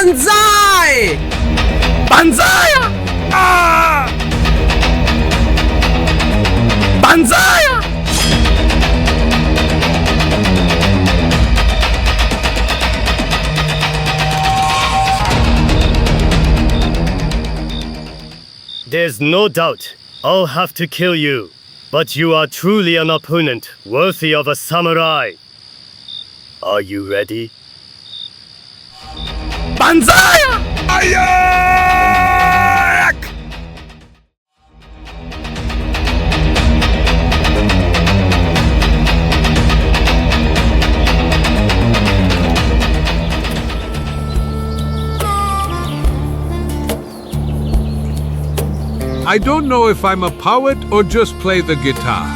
Banzai! Banzai! Ah! Banzai! There's no doubt I'll have to kill you, but you are truly an opponent worthy of a samurai. Are you ready? Banzai! Ayak! I don't know if I'm a poet or just play the guitar.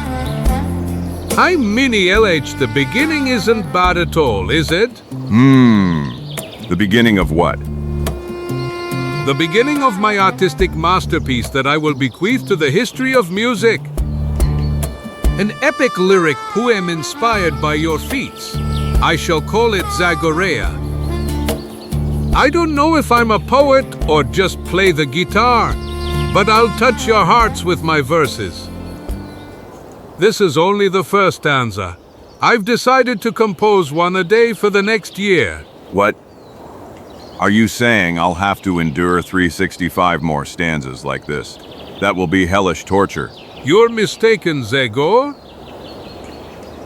I'm Mini LH. The beginning isn't bad at all, is it? The beginning of what? The beginning of my artistic masterpiece that I will bequeath to the history of music. An epic lyric poem inspired by your feats. I shall call it Zagor EN. I don't know if I'm a poet or just play the guitar, but I'll touch your hearts with my verses. This is only the first stanza. I've decided to compose one a day for the next year. What? Are you saying I'll have to endure 365 more stanzas like this? That will be hellish torture. You're mistaken, Zagor.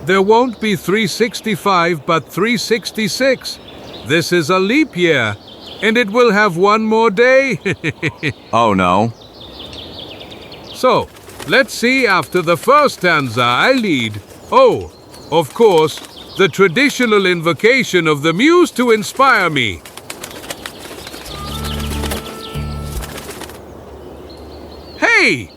There won't be 365, but 366. This is a leap year, and it will have one more day. Oh no. So, let's see, after the first stanza I lead. Oh, of course, the traditional invocation of the muse to inspire me. Hey!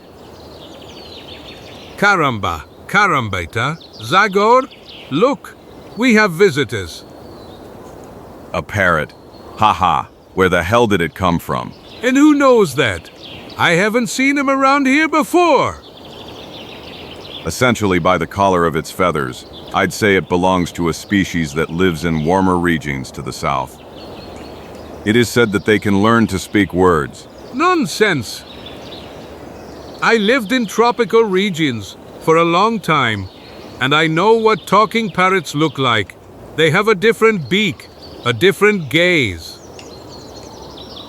Caramba, carambeta, Zagor, look, we have visitors. A parrot. Haha. Where the hell did it come from? And who knows that? I haven't seen him around here before. Essentially by the color of its feathers, I'd say it belongs to a species that lives in warmer regions to the south. It is said that they can learn to speak words. Nonsense. I lived in tropical regions for a long time, and I know what talking parrots look like. They have a different beak, a different gaze.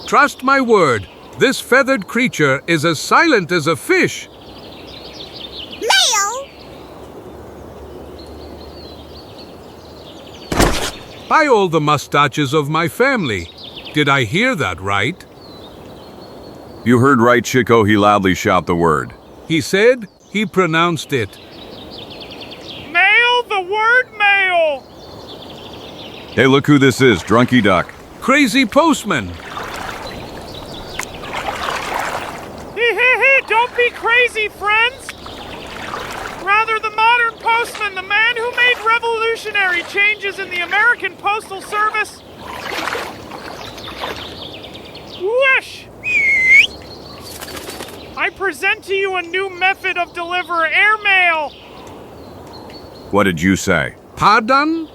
Trust my word, this feathered creature is as silent as a fish. Male! By all the mustaches of my family. Did I hear that right? You heard right, Chico. He loudly shout the word. He said he pronounced it. Male, the word male! Hey, look who this is, Drunky Duck. Crazy postman. Don't be crazy, friends! Rather, the modern postman, the man who made revolutionary changes in the American Postal Service. Whoosh! I present to you a new method of deliver airmail. What did you say? Pardon?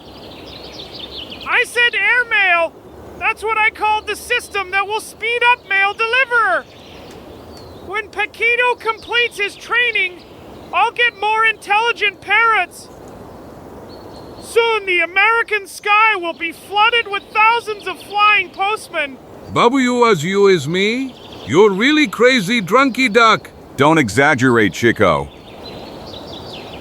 I said airmail. That's what I called the system that will speed up mail deliverer. When Paquito completes his training, I'll get more intelligent parrots. Soon the American sky will be flooded with thousands of flying postmen. W as you is me? You're really crazy, Drunky Duck. Don't exaggerate, Chico.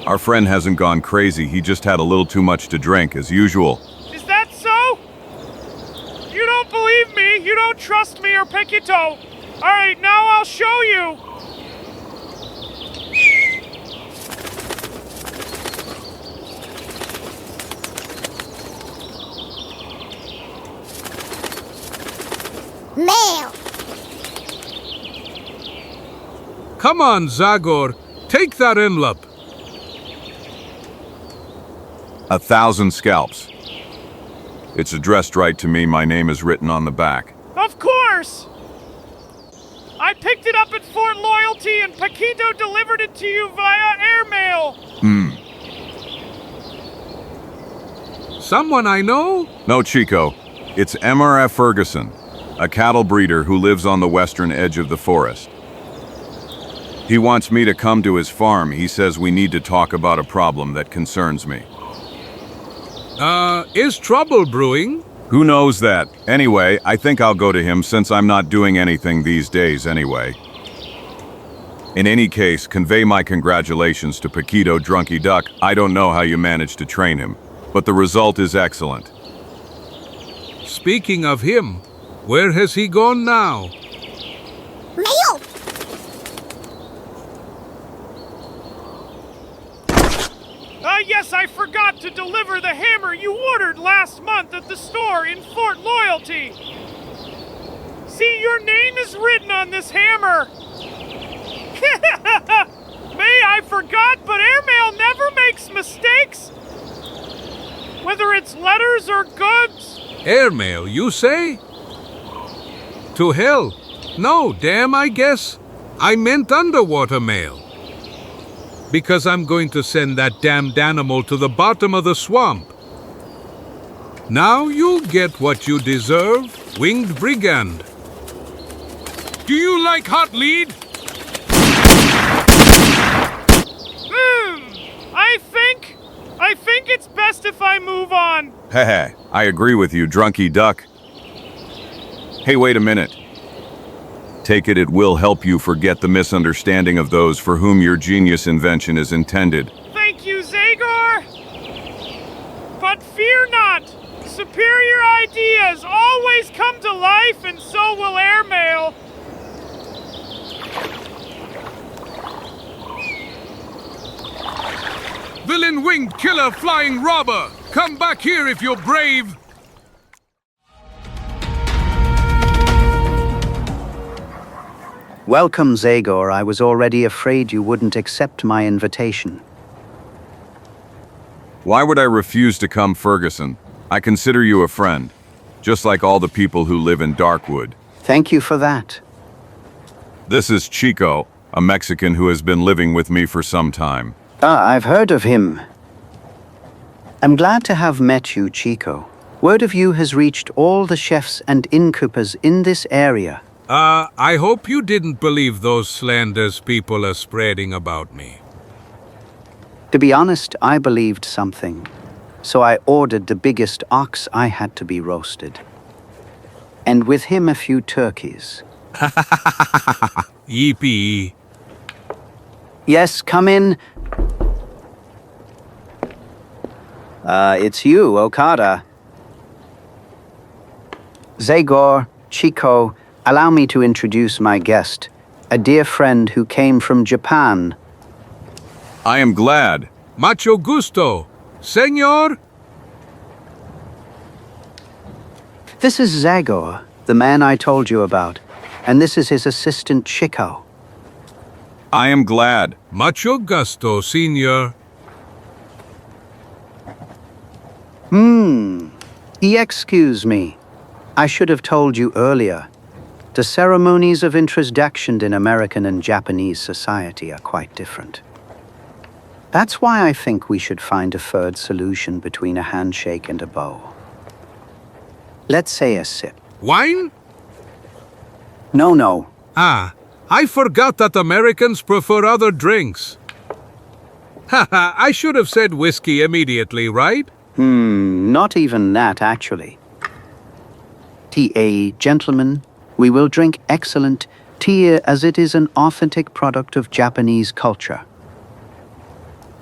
Our friend hasn't gone crazy. He just had a little too much to drink, as usual. Is that so? You don't believe me, you don't trust me or Paquito. Alright, now I'll show you. Male! Come on, Zagor. Take that envelope. 1,000 scalps. It's addressed right to me. My name is written on the back. Of course! I picked it up at Fort Loyalty and Paquito delivered it to you via airmail. Someone I know? No, Chico. It's MRF Ferguson. a cattle breeder who lives on the western edge of the forest. He wants me to come to his farm. He says we need to talk about a problem that concerns me. Is trouble brewing? Who knows that? Anyway, I think I'll go to him since I'm not doing anything these days anyway. In any case, convey my congratulations to Paquito Drunky Duck. I don't know how you managed to train him, but the result is excellent. Speaking of him, where has he gone now? Mail! Yes, I forgot to deliver the hammer you ordered last month at the store in Fort Loyalty. See, your name is written on this hammer. Me, I forgot, but airmail never makes mistakes. Whether it's letters or goods. Airmail, you say? To hell. No, damn, I guess. I meant underwater mail. Because I'm going to send that damned animal to the bottom of the swamp. Now you'll get what you deserve, winged brigand. Do you like hot lead? I think it's best if I move on. Heh, I agree with you, Drunky Duck. Hey, wait a minute. Take it will help you forget the misunderstanding of those for whom your genius invention is intended. Thank you, Zagor. But fear not. Superior ideas always come to life, and so will airmail. Villain winged killer flying robber! Come back here if you're brave! Welcome, Zagor. I was already afraid you wouldn't accept my invitation. Why would I refuse to come, Ferguson? I consider you a friend, just like all the people who live in Darkwood. Thank you for that. This is Chico, a Mexican who has been living with me for some time. I've heard of him. I'm glad to have met you, Chico. Word of you has reached all the chefs and innkeepers in this area. I hope you didn't believe those slanders people are spreading about me. To be honest, I believed something. So I ordered the biggest ox I had to be roasted. And with him a few turkeys. Yippee. Yes, come in. It's you, Okada. Zagor, Chico, allow me to introduce my guest, a dear friend who came from Japan. I am glad. Mucho gusto. Senor? This is Zagor, the man I told you about, and this is his assistant, Chico. I am glad. Mucho gusto, senor. Excuse me. I should have told you earlier. The ceremonies of introduction in American and Japanese society are quite different. That's why I think we should find a third solution between a handshake and a bow. Let's say a sip. Wine? No. I forgot that Americans prefer other drinks. Haha, I should have said whiskey immediately, right? Not even that, actually. Tea, gentlemen, we will drink excellent tea as it is an authentic product of Japanese culture.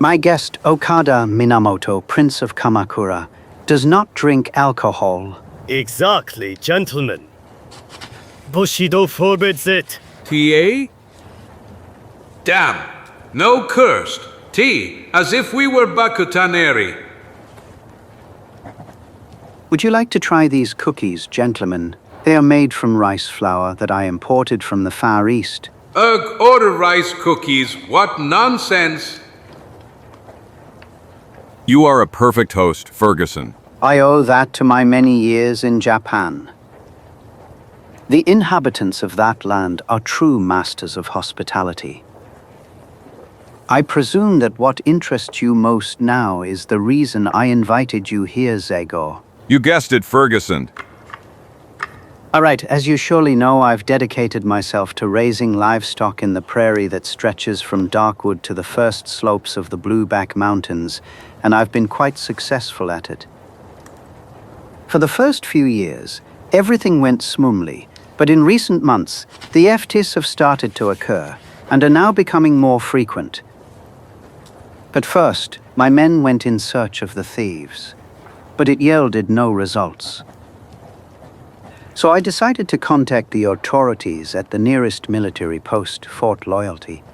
My guest, Okada Minamoto, Prince of Kamakura, does not drink alcohol. Exactly, gentlemen. Bushido forbids it. TA? Damn, no cursed. Tea, as if we were Bakutaneri. Would you like to try these cookies, gentlemen? They are made from rice flour that I imported from the Far East. Ugh, order rice cookies. What nonsense. You are a perfect host, Ferguson. I owe that to my many years in Japan. The inhabitants of that land are true masters of hospitality. I presume that what interests you most now is the reason I invited you here, Zagor. You guessed it, Ferguson. All right, as you surely know, I've dedicated myself to raising livestock in the prairie that stretches from Darkwood to the first slopes of the Blueback Mountains, and I've been quite successful at it. For the first few years, everything went smoothly, but in recent months, the FTs have started to occur and are now becoming more frequent. At first, my men went in search of the thieves, but it yielded no results. So I decided to contact the authorities at the nearest military post, Fort Loyalty.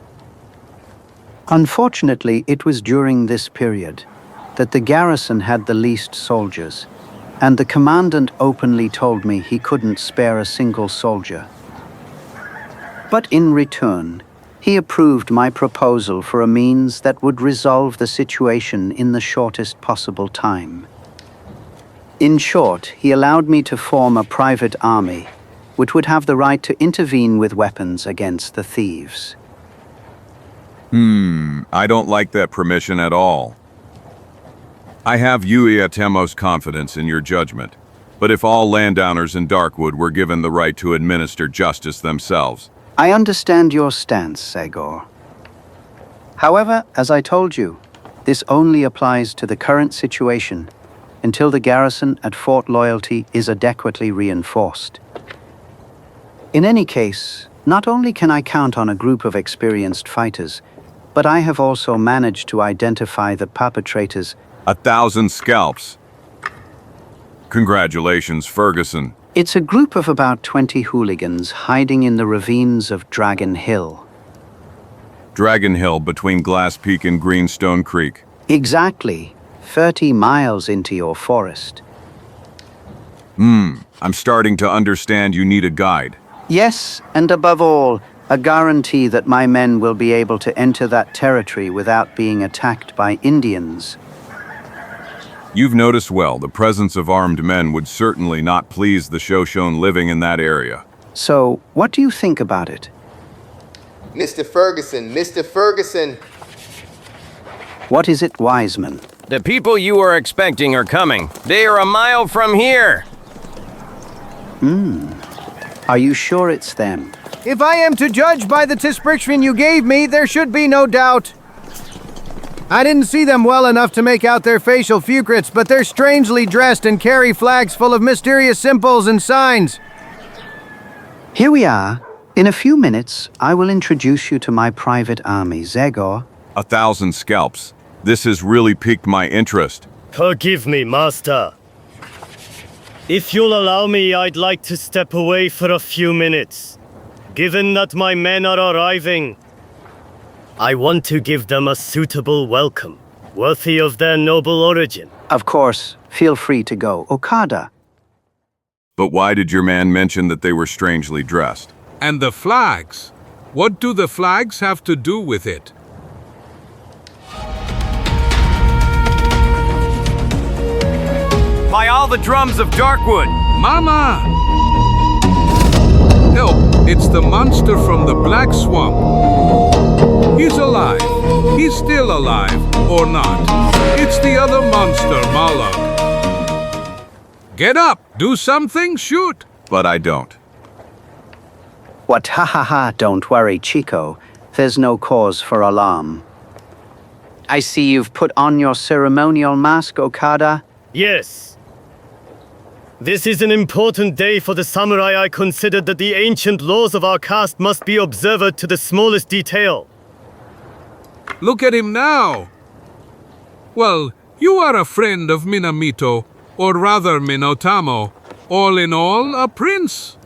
Unfortunately, it was during this period that the garrison had the least soldiers, and the commandant openly told me he couldn't spare a single soldier. But in return, he approved my proposal for a means that would resolve the situation in the shortest possible time. In short, he allowed me to form a private army, which would have the right to intervene with weapons against the thieves. I don't like that permission at all. I have Uyatemo's confidence in your judgment, but if all landowners in Darkwood were given the right to administer justice themselves... I understand your stance, Zagor. However, as I told you, this only applies to the current situation until the garrison at Fort Loyalty is adequately reinforced. In any case, not only can I count on a group of experienced fighters, but I have also managed to identify the perpetrators. 1,000 scalps. Congratulations, Ferguson. It's a group of about 20 hooligans hiding in the ravines of Dragon Hill. Dragon Hill between Glass Peak and Greenstone Creek. Exactly. 30 miles into your forest. I'm starting to understand you need a guide. Yes, and above all, a guarantee that my men will be able to enter that territory without being attacked by Indians. You've noticed well, the presence of armed men would certainly not please the Shoshone living in that area. So, what do you think about it? Mr. Ferguson. What is it, Wiseman? The people you are expecting are coming. They are a mile from here. Are you sure it's them? If I am to judge by the description you gave me, there should be no doubt. I didn't see them well enough to make out their facial features, but they're strangely dressed and carry flags full of mysterious symbols and signs. Here we are. In a few minutes, I will introduce you to my private army, Zagor. 1,000 scalps. This has really piqued my interest. Forgive me, Master. If you'll allow me, I'd like to step away for a few minutes. Given that my men are arriving, I want to give them a suitable welcome, worthy of their noble origin. Of course, feel free to go, Okada. But why did your man mention that they were strangely dressed? And the flags? What do the flags have to do with it? By all the drums of Darkwood! Mama! Help! It's the monster from the Black Swamp. He's alive. He's still alive, or not. It's the other monster, Malak. Get up! Do something! Shoot! But I don't. What, ha ha ha, don't worry, Chico. There's no cause for alarm. I see you've put on your ceremonial mask, Okada. Yes. This is an important day for the samurai. I considered that the ancient laws of our caste must be observed to the smallest detail. Look at him now! Well, you are a friend of Minamito, or rather Minotamo. All in all, a prince.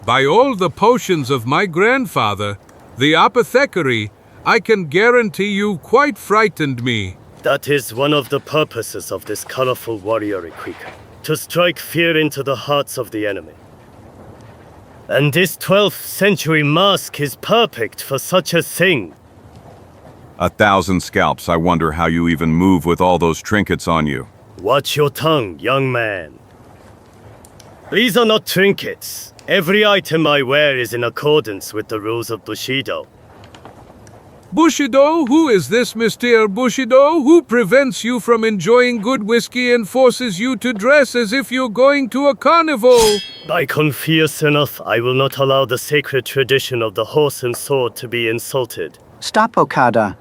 By all the potions of my grandfather, the apothecary, I can guarantee you quite frightened me. That is one of the purposes of this colorful warrior equika, to strike fear into the hearts of the enemy. And this 12th century mask is perfect for such a thing. 1,000 scalps. I wonder how you even move with all those trinkets on you. Watch your tongue, young man. These are not trinkets. Every item I wear is in accordance with the rules of Bushido. Bushido, who is this Mr. Bushido? Who prevents you from enjoying good whiskey and forces you to dress as if you're going to a carnival? I confess enough, I will not allow the sacred tradition of the horse and sword to be insulted. Stop, Okada.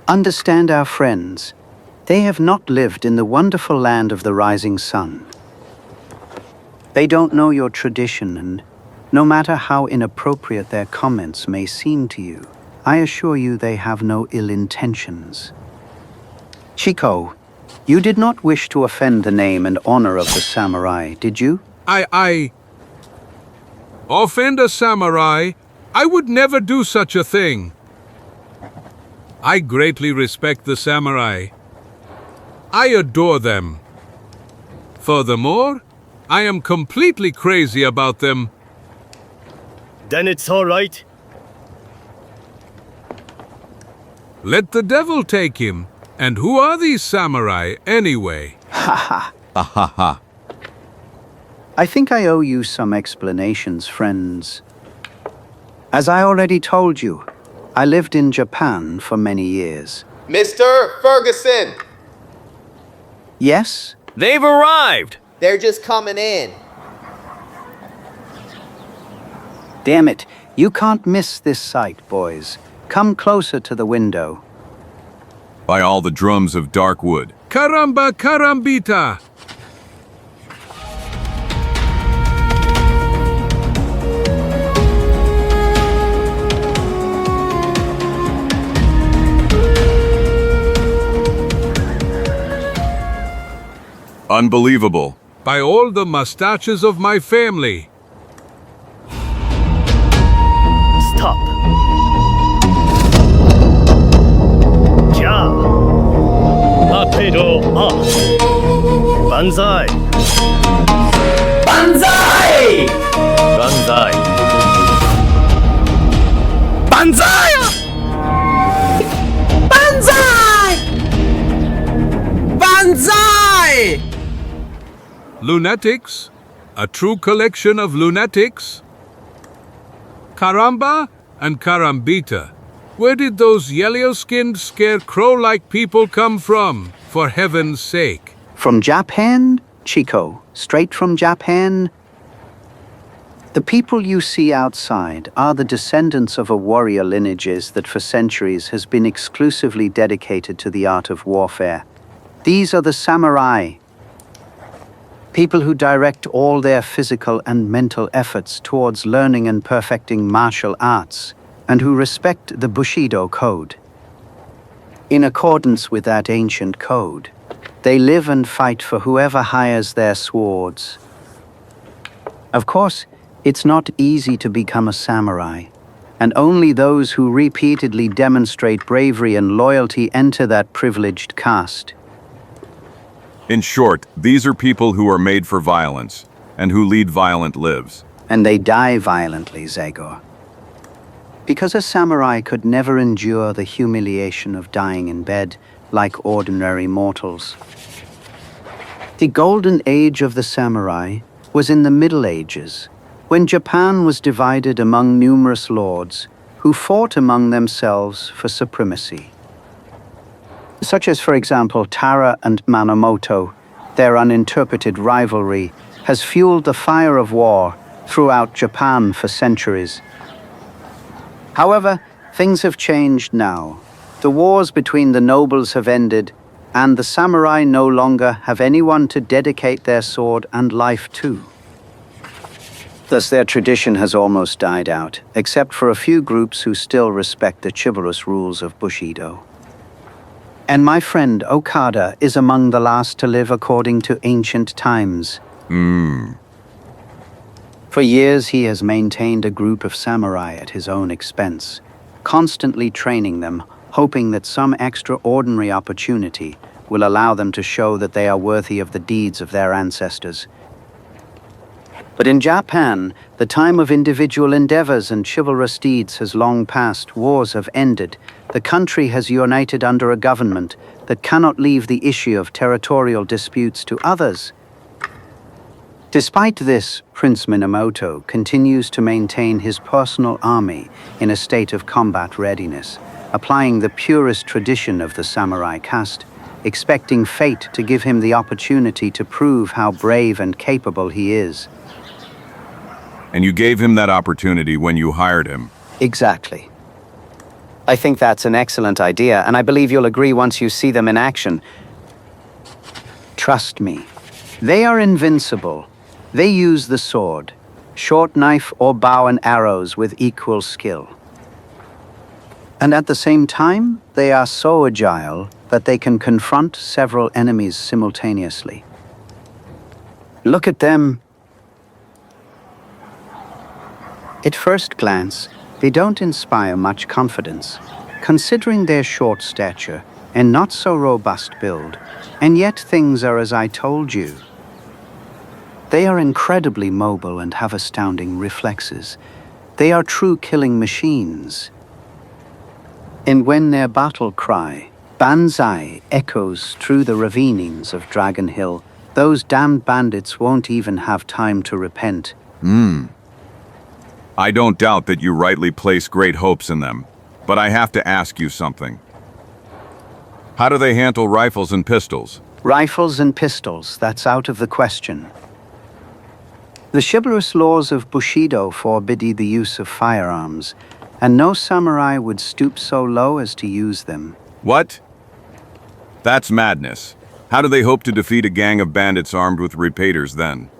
Understand our friends. They have not lived in the wonderful land of the rising sun. They don't know your tradition, and no matter how inappropriate their comments may seem to you, I assure you they have no ill intentions. Chico, you did not wish to offend the name and honor of the samurai, did you? I offend a samurai? I would never do such a thing. I greatly respect the samurai. I adore them. Furthermore, I am completely crazy about them. Then it's all right. Let the devil take him. And who are these samurai, anyway? Ha ha. Ha. I think I owe you some explanations, friends. As I already told you, I lived in Japan for many years. Mr. Ferguson! Yes? They've arrived! They're just coming in. Damn it, you can't miss this sight, boys. Come closer to the window. By all the drums of Darkwood. Caramba carambita! Unbelievable. By all the mustaches of my family. Stop. Ja. Rapido off. Banzai. Banzai! Banzai. Banzai! Banzai! Banzai! Lunatics? A true collection of lunatics? Caramba and Carambita. Where did those yellow-skinned scarecrow-like people come from, for heaven's sake? From Japan, Chico. Straight from Japan. The people you see outside are the descendants of a warrior lineages that for centuries has been exclusively dedicated to the art of warfare. These are the samurai. People who direct all their physical and mental efforts towards learning and perfecting martial arts, and who respect the Bushido code. In accordance with that ancient code, they live and fight for whoever hires their swords. Of course, it's not easy to become a samurai, and only those who repeatedly demonstrate bravery and loyalty enter that privileged caste. In short, these are people who are made for violence, and who lead violent lives. And they die violently, Zagor. Because a samurai could never endure the humiliation of dying in bed like ordinary mortals. The golden age of the samurai was in the Middle Ages, when Japan was divided among numerous lords who fought among themselves for supremacy. Such as, for example, Tara and Manamoto, their uninterpreted rivalry has fueled the fire of war throughout Japan for centuries. However, things have changed now. The wars between the nobles have ended, and the samurai no longer have anyone to dedicate their sword and life to. Thus, their tradition has almost died out, except for a few groups who still respect the chivalrous rules of Bushido. And my friend Okada is among the last to live according to ancient times. For years he has maintained a group of samurai at his own expense, constantly training them, hoping that some extraordinary opportunity will allow them to show that they are worthy of the deeds of their ancestors. But in Japan, the time of individual endeavors and chivalrous deeds has long passed. Wars have ended. The country has united under a government that cannot leave the issue of territorial disputes to others. Despite this, Prince Minamoto continues to maintain his personal army in a state of combat readiness, applying the purest tradition of the samurai caste, expecting fate to give him the opportunity to prove how brave and capable he is. And you gave him that opportunity when you hired him. Exactly. I think that's an excellent idea, and I believe you'll agree once you see them in action. Trust me, they are invincible. They use the sword, short knife or bow and arrows with equal skill. And at the same time, they are so agile that they can confront several enemies simultaneously. Look at them. At first glance, they don't inspire much confidence, considering their short stature and not so robust build, and yet things are as I told you. They are incredibly mobile and have astounding reflexes. They are true killing machines. And when their battle cry, Banzai, echoes through the ravines of Dragon Hill, those damned bandits won't even have time to repent. I don't doubt that you rightly place great hopes in them, but I have to ask you something. How do they handle rifles and pistols? Rifles and pistols, that's out of the question. The chivalrous laws of Bushido forbid the use of firearms, and no samurai would stoop so low as to use them. What? That's madness. How do they hope to defeat a gang of bandits armed with repeaters then?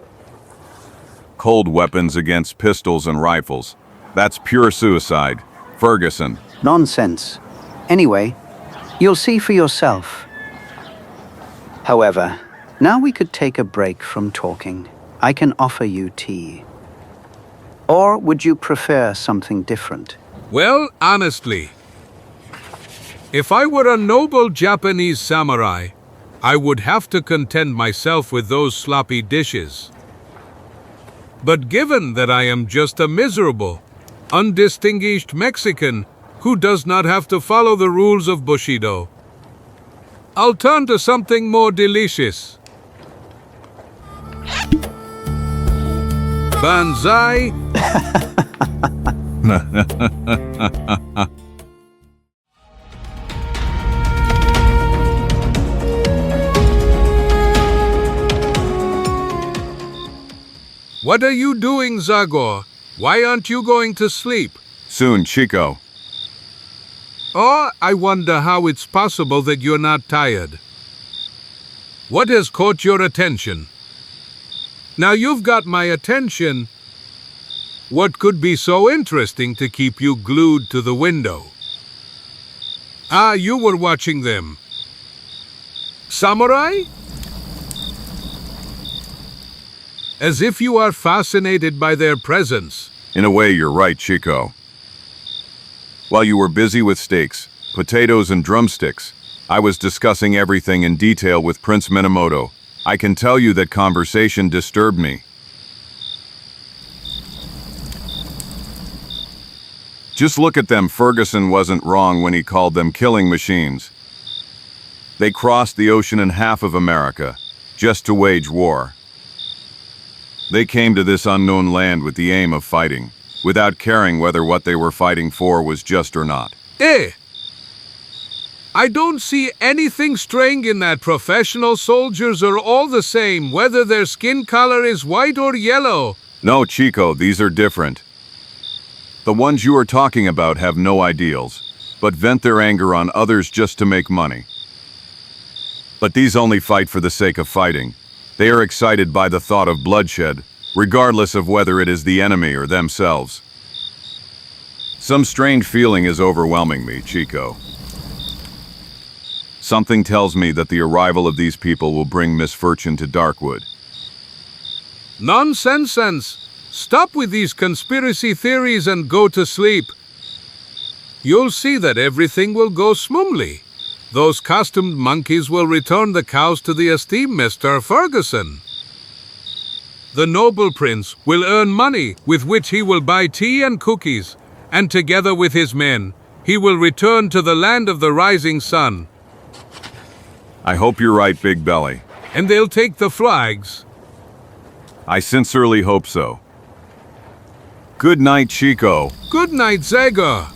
Cold weapons against pistols and rifles. That's pure suicide. Ferguson. Nonsense. Anyway, you'll see for yourself. However, now we could take a break from talking. I can offer you tea. Or would you prefer something different? Well, honestly, if I were a noble Japanese samurai, I would have to content myself with those sloppy dishes. But given that I am just a miserable, undistinguished Mexican who does not have to follow the rules of Bushido, I'll turn to something more delicious. Banzai. What are you doing, Zagor? Why aren't you going to sleep? Soon, Chico. Or I wonder how it's possible that you're not tired. What has caught your attention? Now you've got my attention. What could be so interesting to keep you glued to the window? Ah, you were watching them. Samurai? As if you are fascinated by their presence. In a way, you're right, Chico. While you were busy with steaks, potatoes, and drumsticks, I was discussing everything in detail with Prince Minamoto. I can tell you that conversation disturbed me. Just look at them. Ferguson wasn't wrong when he called them killing machines. They crossed the ocean and half of America, just to wage war. They came to this unknown land with the aim of fighting, without caring whether what they were fighting for was just or not. I don't see anything strange in that. Professional soldiers are all the same, whether their skin color is white or yellow. No, Chico, these are different. The ones you are talking about have no ideals, but vent their anger on others just to make money. But these only fight for the sake of fighting. They are excited by the thought of bloodshed, regardless of whether it is the enemy or themselves. Some strange feeling is overwhelming me, Chico. Something tells me that the arrival of these people will bring misfortune to Darkwood. Nonsense! Stop with these conspiracy theories and go to sleep. You'll see that everything will go smoothly. Those costumed monkeys will return the cows to the esteemed Mr. Ferguson. The noble prince will earn money with which he will buy tea and cookies, and together with his men, he will return to the land of the rising sun. I hope you're right, Big Belly. And they'll take the flags. I sincerely hope so. Good night, Chico. Good night, Zagor.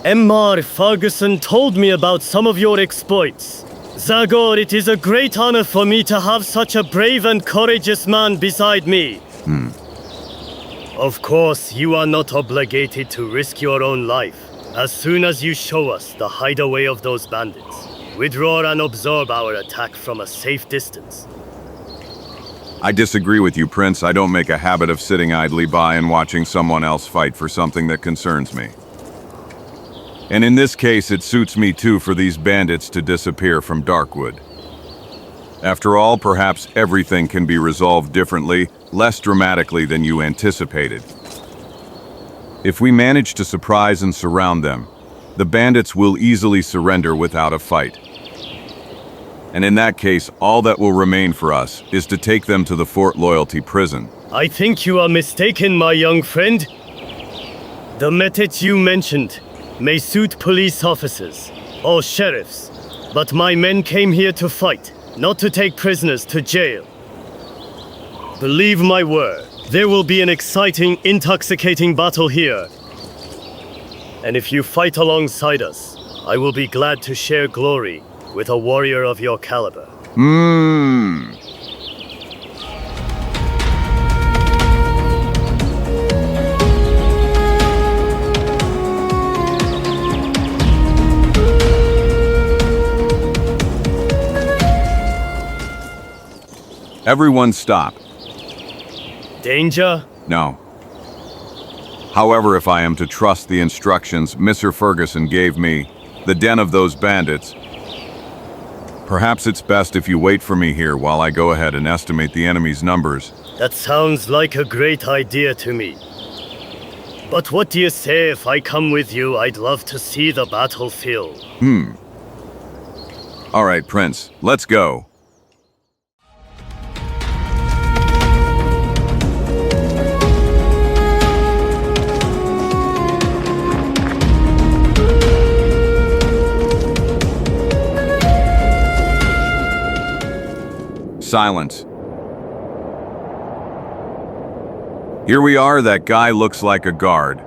Emmar Ferguson told me about some of your exploits. Zagor, it is a great honor for me to have such a brave and courageous man beside me. Of course, you are not obligated to risk your own life. As soon as you show us the hideaway of those bandits, withdraw and absorb our attack from a safe distance. I disagree with you, Prince. I don't make a habit of sitting idly by and watching someone else fight for something that concerns me. And in this case, it suits me too for these bandits to disappear from Darkwood. After all, perhaps everything can be resolved differently, less dramatically than you anticipated. If we manage to surprise and surround them, the bandits will easily surrender without a fight. And in that case, all that will remain for us is to take them to the Fort Loyalty prison. I think you are mistaken, my young friend. The methods you mentioned may suit police officers or sheriffs, but my men came here to fight, not to take prisoners to jail. Believe my word, there will be an exciting, intoxicating battle here. And if you fight alongside us, I will be glad to share glory with a warrior of your caliber. Everyone stop. Danger? No. However, if I am to trust the instructions Mr. Ferguson gave me, the den of those bandits, perhaps it's best if you wait for me here while I go ahead and estimate the enemy's numbers. That sounds like a great idea to me. But what do you say if I come with you? I'd love to see the battlefield. All right, Prince, let's go. Silence. Here we are. That guy looks like a guard.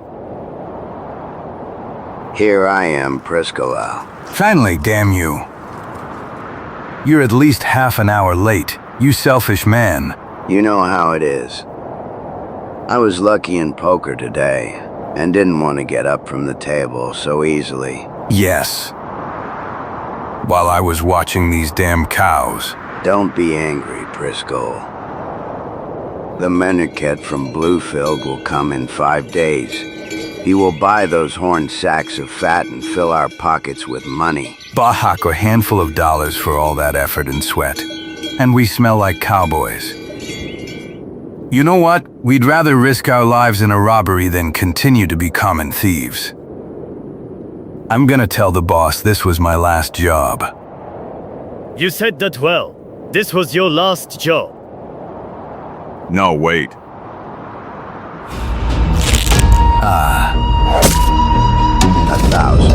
Here I am, Priscilla. Finally, damn you. You're at least half an hour late, you selfish man. You know how it is. I was lucky in poker today, and didn't want to get up from the table so easily. Yes. While I was watching these damn cows. Don't be angry, Priscilla. The Menarket from Bluefield will come in 5 days. He will buy those horned sacks of fat and fill our pockets with money. Bahak a handful of dollars for all that effort and sweat. And we smell like cowboys. You know what? We'd rather risk our lives in a robbery than continue to be common thieves. I'm gonna tell the boss this was my last job. You said that well. This was your last job. No, wait. 1,000.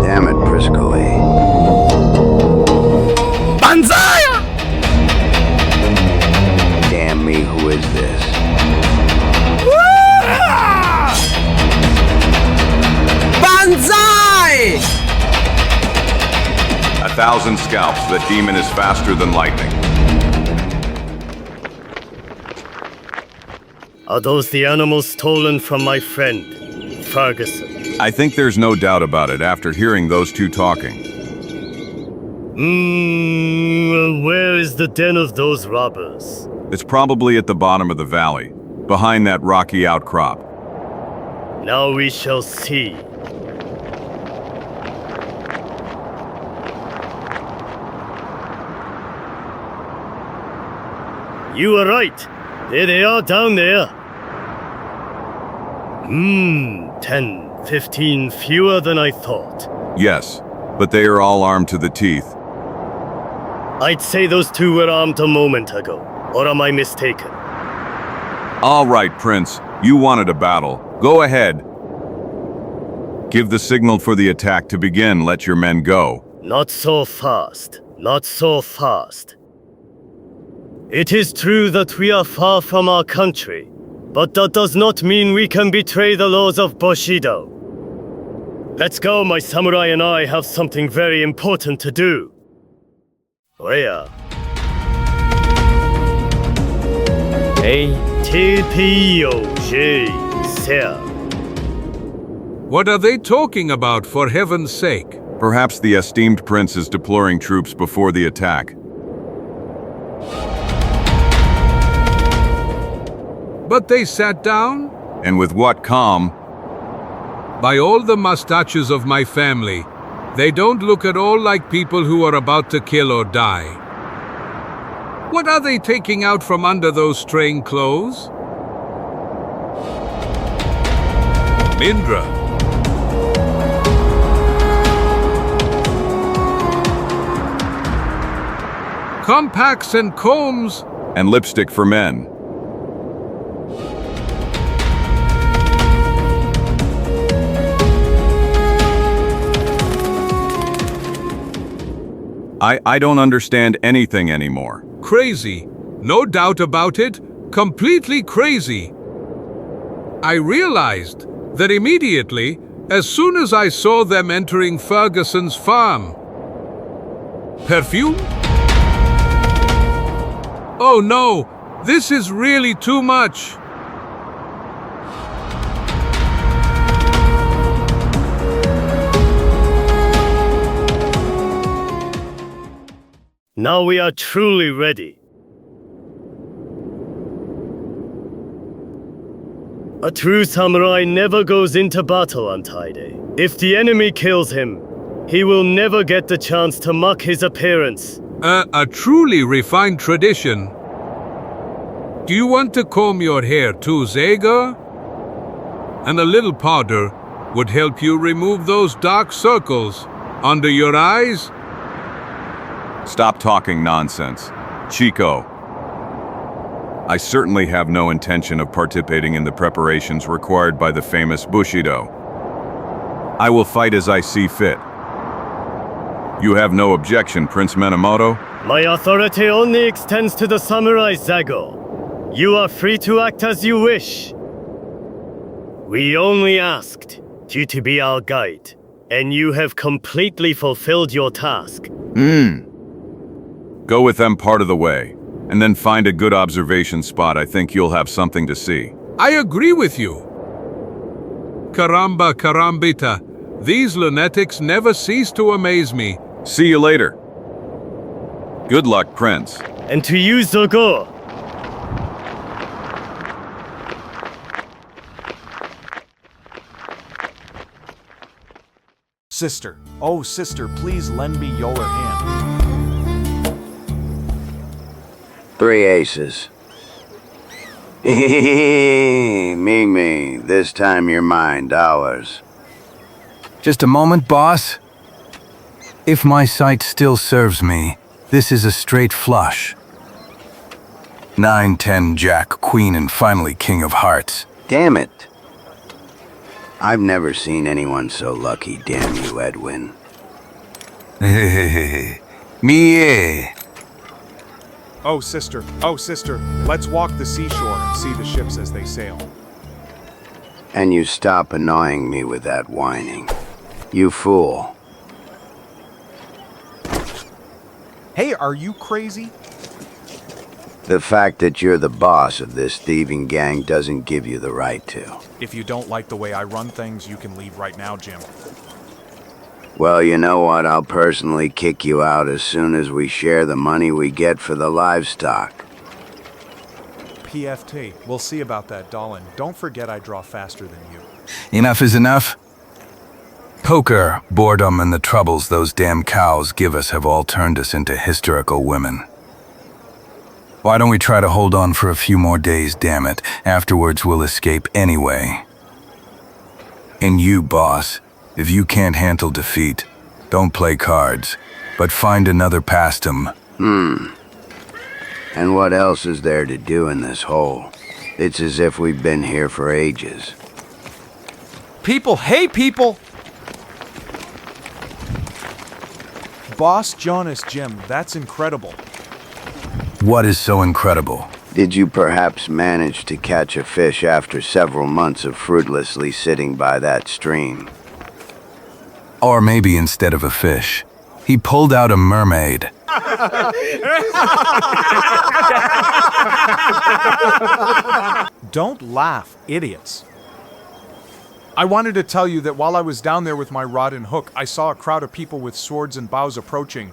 Damn it, Priscilla. Banzai! Damn me, who is this? Banzai! 1,000 scalps. The demon is faster than lightning. Are those the animals stolen from my friend, Ferguson? I think there's no doubt about it after hearing those two talking. Where is the den of those robbers? It's probably at the bottom of the valley, behind that rocky outcrop. Now we shall see. You were right. There they are down there. 10, 15 fewer than I thought. Yes, but they are all armed to the teeth. I'd say those two were armed a moment ago. Or am I mistaken? All right, Prince. You wanted a battle. Go ahead. Give the signal for the attack to begin. Let your men go. Not so fast. Not so fast. It is true that we are far from our country, but that does not mean we can betray the laws of Bushido. Let's go, my samurai and I have something very important to do. Where? What are they talking about, for heaven's sake? Perhaps the esteemed prince is deploying troops before the attack. But they sat down? And with what calm? By all the mustaches of my family, they don't look at all like people who are about to kill or die. What are they taking out from under those straying clothes? Mindra. Compacts and combs. And lipstick for men. I don't understand anything anymore. Crazy. No doubt about it. Completely crazy. I realized that immediately, as soon as I saw them entering Ferguson's farm. Perfume? Oh no, this is really too much. Now we are truly ready. A true samurai never goes into battle untidy. If the enemy kills him, he will never get the chance to mark his appearance. A truly refined tradition. Do you want to comb your hair too, Zagor? And a little powder would help you remove those dark circles under your eyes. Stop talking nonsense. Chico. I certainly have no intention of participating in the preparations required by the famous Bushido. I will fight as I see fit. You have no objection, Prince Minamoto? My authority only extends to the samurai, Zagor. You are free to act as you wish. We only asked you to be our guide, and you have completely fulfilled your task. Go with them part of the way, and then find a good observation spot. I think you'll have something to see. I agree with you. Caramba, carambita. These lunatics never cease to amaze me. See you later. Good luck, Prince. And to you, Zagor. Sister, oh sister, please lend me your hand. 3 aces. Ming me, this time you're mine, dollars. Just a moment, boss. If my sight still serves me, this is a straight flush. 9, 10, Jack, Queen, and finally King of Hearts. Damn it. I've never seen anyone so lucky, damn you, Edwin. Me. Oh sister, let's walk the seashore and see the ships as they sail. And you stop annoying me with that whining. You fool. Hey, are you crazy? The fact that you're the boss of this thieving gang doesn't give you the right to. If you don't like the way I run things, you can leave right now, Jim. Well, you know what? I'll personally kick you out as soon as we share the money we get for the livestock. PFT, we'll see about that, Dolan. Don't forget I draw faster than you. Enough is enough. Poker, boredom, and the troubles those damn cows give us have all turned us into hysterical women. Why don't we try to hold on for a few more days, damn it? Afterwards we'll escape anyway. And you, boss, if you can't handle defeat, don't play cards, but find another pastime. And what else is there to do in this hole? It's as if we've been here for ages. People, hey people! Boss Jonas Jim, that's incredible. What is so incredible? Did you perhaps manage to catch a fish after several months of fruitlessly sitting by that stream? Or maybe instead of a fish, he pulled out a mermaid. Don't laugh, idiots. I wanted to tell you that while I was down there with my rod and hook, I saw a crowd of people with swords and bows approaching.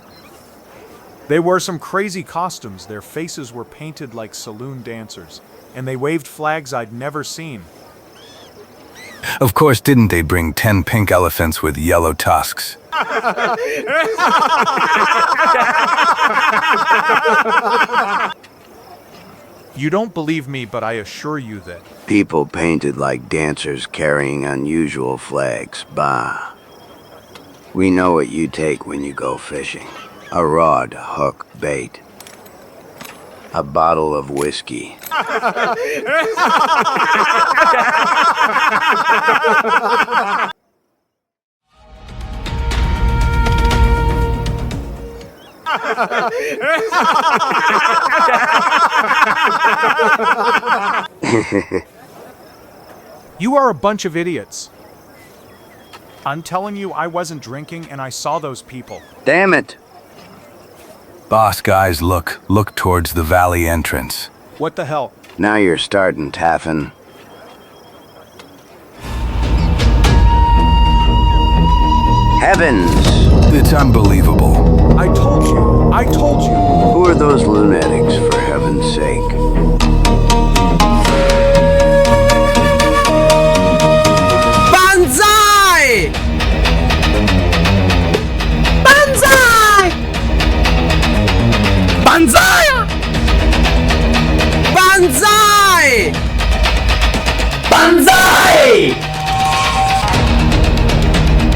They wore some crazy costumes, their faces were painted like saloon dancers, and they waved flags I'd never seen. Of course, didn't they bring 10 pink elephants with yellow tusks? You don't believe me, but I assure you that People painted like dancers carrying unusual flags. Bah. We know what you take when you go fishing. A rod, hook, bait. A bottle of whiskey. you are a bunch of idiots. I'm telling you, I wasn't drinking and I saw those people. Damn it! Boss guys, look towards the valley entrance. What the hell? Now you're starting, Taffin. Heavens! It's unbelievable. I told you. Who are those lunatics, for heaven's sake? Banzai! Banzai! Banzai! Banzai! Banzai!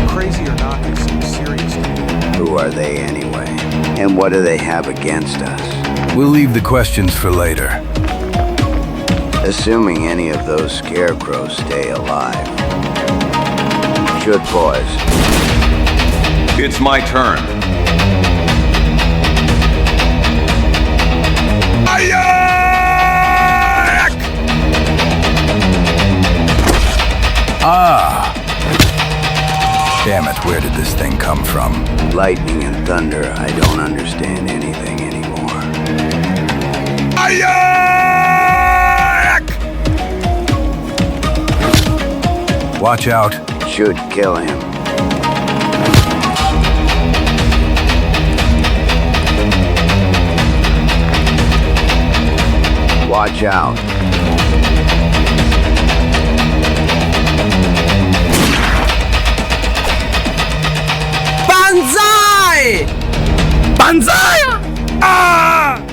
Crazy or not, they seem serious to me. Who are they anyway? And what do they have against us? We'll leave the questions for later. Assuming any of those scarecrows stay alive. Should pause. It's my turn. Ah! Damn it, where did this thing come from? Lightning and thunder, I don't understand anything anymore. Watch out. Should kill him. Watch out. Banzai! Banzai! Ah!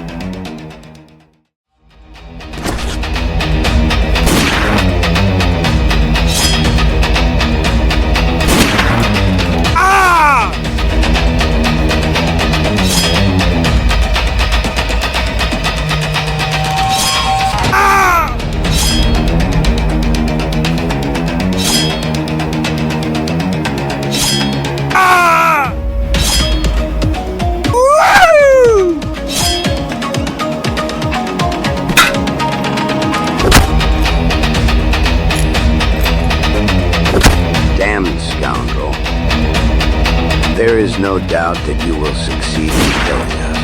There is no doubt that you will succeed in killing us.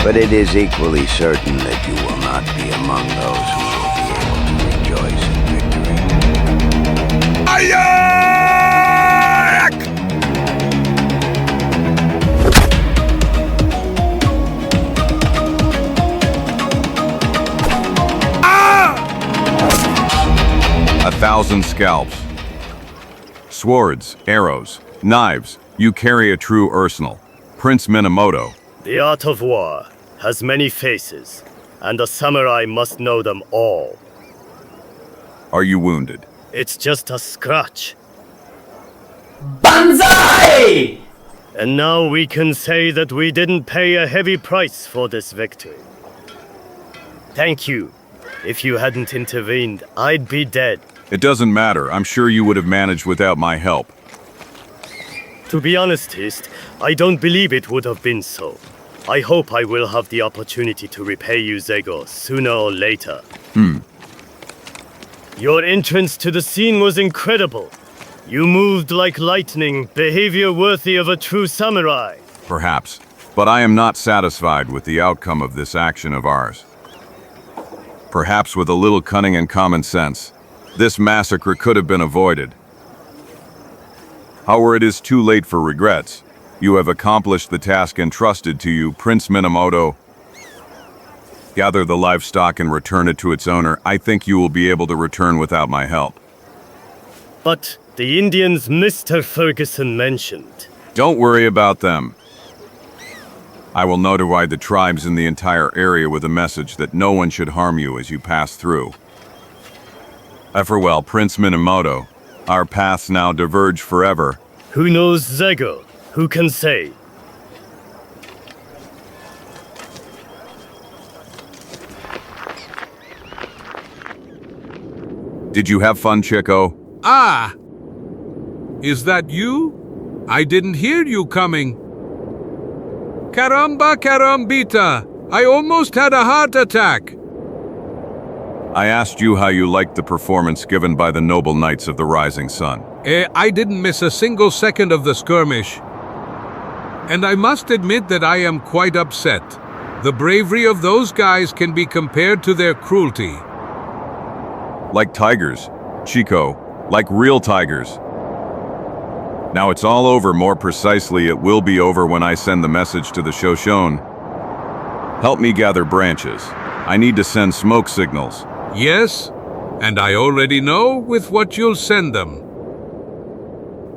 But it is equally certain that you will not be among those who will be able to rejoice in victory. A 1,000 scalps. Swords, arrows, knives. You carry a true arsenal. Prince Minamoto. The art of war has many faces, and a samurai must know them all. Are you wounded? It's just a scratch. Banzai! And now we can say that we didn't pay a heavy price for this victory. Thank you. If you hadn't intervened, I'd be dead. It doesn't matter. I'm sure you would have managed without my help. To be honest, Chtist, I don't believe it would have been so. I hope I will have the opportunity to repay you, Zagor, sooner or later. Your entrance to the scene was incredible. You moved like lightning, behavior worthy of a true samurai. Perhaps. But I am not satisfied with the outcome of this action of ours. Perhaps with a little cunning and common sense, this massacre could have been avoided. However, it is too late for regrets. You have accomplished the task entrusted to you, Prince Minamoto. Gather the livestock and return it to its owner. I think you will be able to return without my help. But the Indians Mr. Ferguson mentioned. Don't worry about them. I will notify the tribes in the entire area with a message that no one should harm you as you pass through. Farewell, Prince Minamoto. Our paths now diverge forever. Who knows Zagor? Who can say? Did you have fun, Chico? Ah! Is that you? I didn't hear you coming. Caramba carambita! I almost had a heart attack. I asked you how you liked the performance given by the noble knights of the Rising Sun. I didn't miss a single second of the skirmish. And I must admit that I am quite upset. The bravery of those guys can be compared to their cruelty. Like tigers, Chico, like real tigers. Now it's all over. More precisely, it will be over when I send the message to the Shoshone. Help me gather branches. I need to send smoke signals. Yes, and I already know with what you'll send them.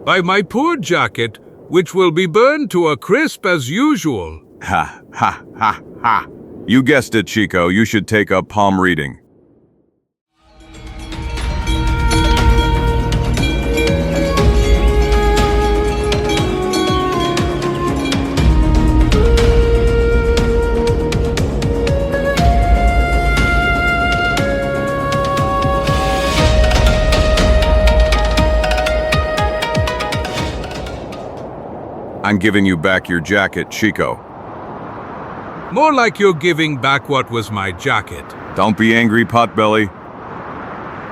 By my poor jacket, which will be burned to a crisp as usual. Ha, ha, ha, ha. You guessed it, Chico. You should take up palm reading. I'm giving you back your jacket, Chico. More like you're giving back what was my jacket. Don't be angry, Potbelly.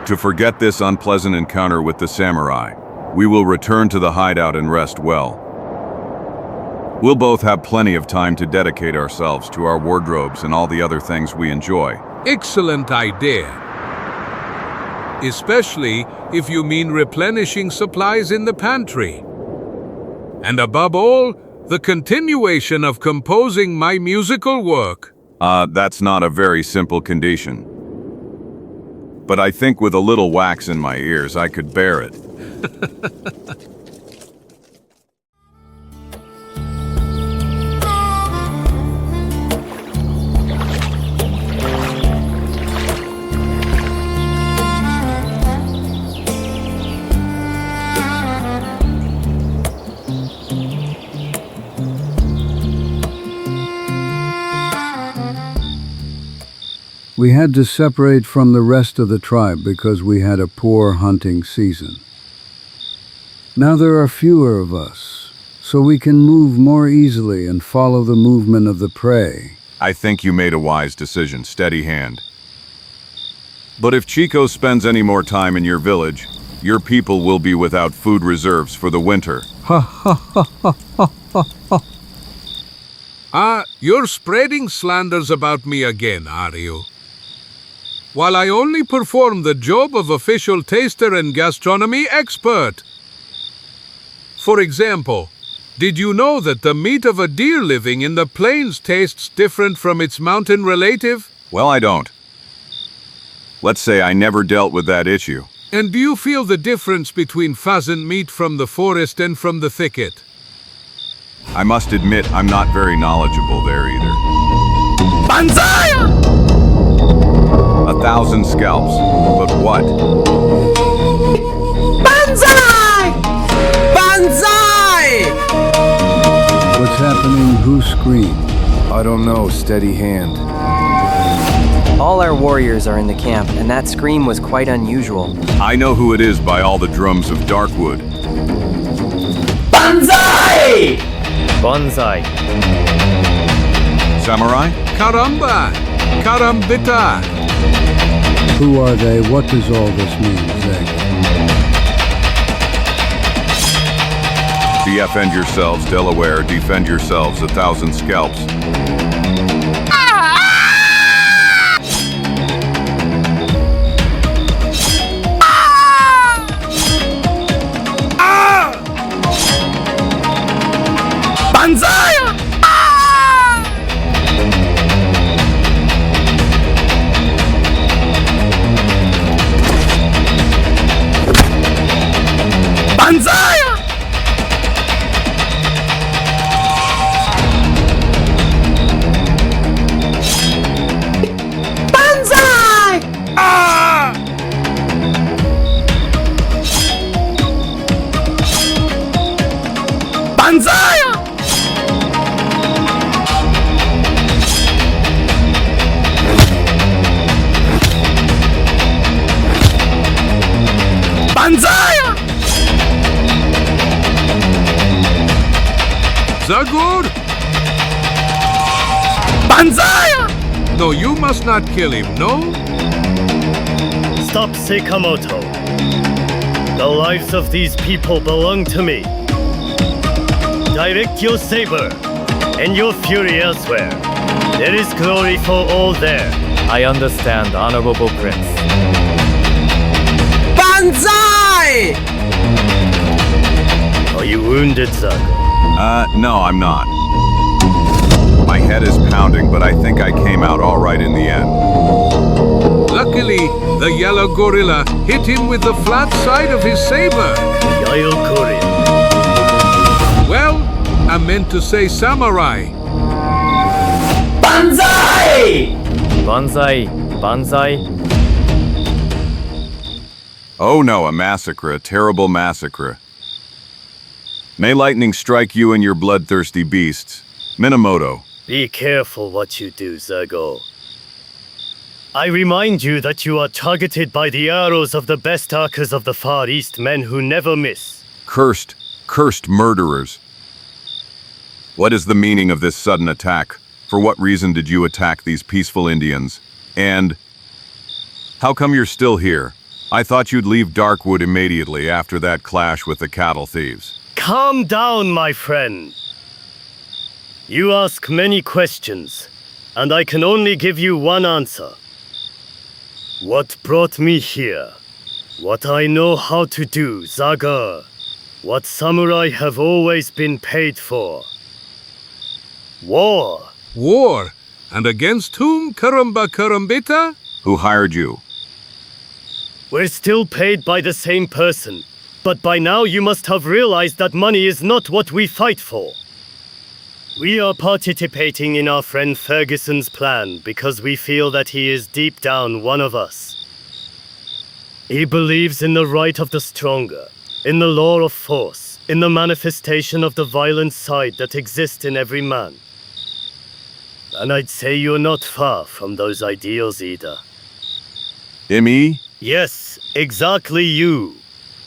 To forget this unpleasant encounter with the samurai, we will return to the hideout and rest well. We'll both have plenty of time to dedicate ourselves to our wardrobes and all the other things we enjoy. Excellent idea. Especially if you mean replenishing supplies in the pantry. And above all, the continuation of composing my musical work. That's not a very simple condition. But I think with a little wax in my ears, I could bear it. We had to separate from the rest of the tribe because we had a poor hunting season. Now there are fewer of us, so we can move more easily and follow the movement of the prey. I think you made a wise decision, steady hand. But if Chico spends any more time in your village, your people will be without food reserves for the winter. Ha ha ha ha ha ha ha. You're spreading slanders about me again, are you? While I only perform the job of official taster and gastronomy expert. For example, did you know that the meat of a deer living in the plains tastes different from its mountain relative? Well, I don't. Let's say I never dealt with that issue. And do you feel the difference between pheasant meat from the forest and from the thicket? I must admit I'm not very knowledgeable there either. Banzai! 1,000 scalps, but what? Banzai! Banzai! scream? I don't know, steady hand. All our warriors are in the camp, and that scream was quite unusual. I know who it is by all the drums of Darkwood. Banzai! Bonsai. Samurai? Caramba! Carambita! Who are they? What does all this mean, Zagor? Defend yourselves, Delaware. Defend yourselves, 1,000 scalps. Banzai! Banzai! Banzai! Banzai! Banzai! Zagor? Banzai! No, you must not kill him, no? Stop, Sakamoto. The lives of these people belong to me. Direct your saber and your fury elsewhere. There is glory for all there. I understand, Honorable Prince. Banzai! Are you wounded, Zagor? No, I'm not. My head is pounding, but I think I came out all right in the end. Luckily, the yellow gorilla hit him with the flat side of his saber. Yellow gorilla. Well, I meant to say samurai. Banzai! Bonsai. Bonsai. Oh no, a massacre, a terrible massacre. May lightning strike you and your bloodthirsty beasts. Minamoto. Be careful what you do, Zagor. I remind you that you are targeted by the arrows of the best archers of the Far East, men who never miss. Cursed murderers. What is the meaning of this sudden attack? For what reason did you attack these peaceful Indians? And how come you're still here? I thought you'd leave Darkwood immediately after that clash with the cattle thieves. Calm down, my friend. You ask many questions, and I can only give you one answer. What brought me here? What I know how to do, Zagor. What samurai have always been paid for. War. War? And against whom, Karamba Karambita? Who hired you? We're still paid by the same person, but by now you must have realized that money is not what we fight for. We are participating in our friend Ferguson's plan because we feel that he is deep down one of us. He believes in the right of the stronger, in the law of force, in the manifestation of the violent side that exists in every man. And I'd say you're not far from those ideals either. Me? Yes, exactly you.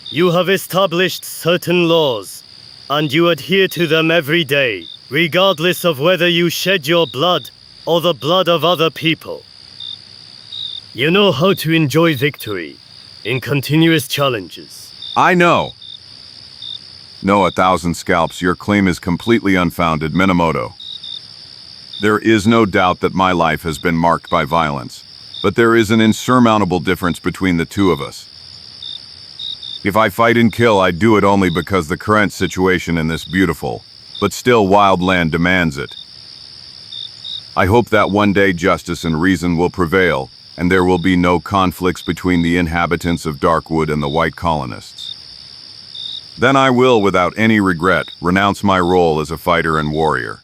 You have established certain laws, and you adhere to them every day, regardless of whether you shed your blood or the blood of other people. You know how to enjoy victory in continuous challenges. I know. No, 1,000 scalps, your claim is completely unfounded, Minamoto. There is no doubt that my life has been marked by violence, but there is an insurmountable difference between the two of us. If I fight and kill, I do it only because the current situation in this beautiful, but still wild land demands it. I hope that one day justice and reason will prevail, and there will be no conflicts between the inhabitants of Darkwood and the white colonists. Then I will, without any regret, renounce my role as a fighter and warrior.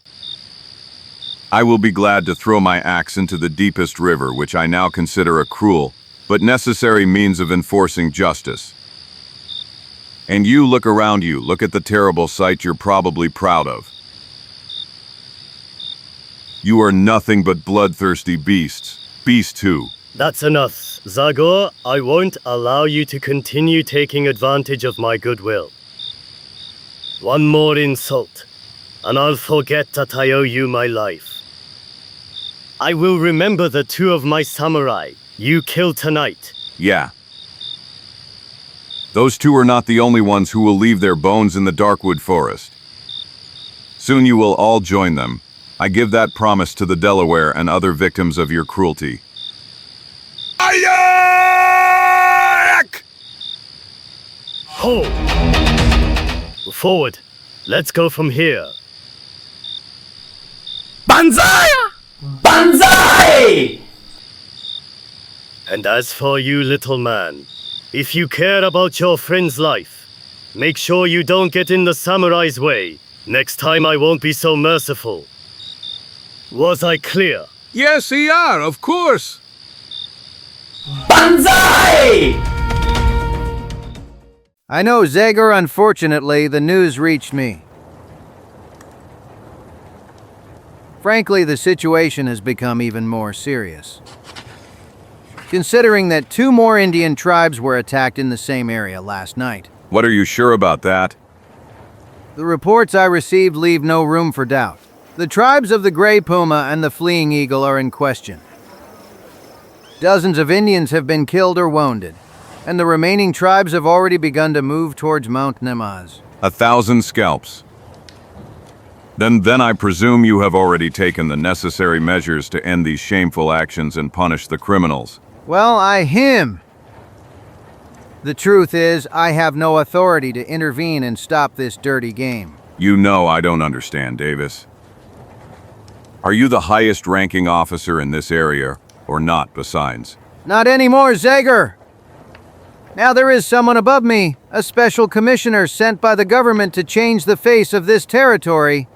I will be glad to throw my axe into the deepest river, which I now consider a cruel, but necessary means of enforcing justice. And you look around you, look at the terrible sight you're probably proud of. You are nothing but bloodthirsty beasts. Beast who? That's enough. Zagor, I won't allow you to continue taking advantage of my goodwill. One more insult, and I'll forget that I owe you my life. I will remember the two of my samurai you killed tonight. Yeah. Those two are not the only ones who will leave their bones in the Darkwood Forest. Soon you will all join them. I give that promise to the Delaware and other victims of your cruelty. Ayak! Ho! Forward. Let's go from here. Banzai! Banzai! And as for you, little man, if you care about your friend's life, make sure you don't get in the samurai's way. Next time I won't be so merciful. Was I clear? Yes, ye are, of course. Banzai! I know, Zagor, unfortunately, the news reached me. Frankly, the situation has become even more serious. Considering that 2 more Indian tribes were attacked in the same area last night. What are you sure about that? The reports I received leave no room for doubt. The tribes of the Gray Puma and the Fleeing Eagle are in question. Dozens of Indians have been killed or wounded, and the remaining tribes have already begun to move towards Mount Nemaz. 1,000 scalps. Then I presume you have already taken the necessary measures to end these shameful actions and punish the criminals. Well, The truth is, I have no authority to intervene and stop this dirty game. You know I don't understand, Davis. Are you the highest ranking officer in this area, or not besides? Not anymore, Zagor! Now there is someone above me, a special commissioner sent by the government to change the face of this territory.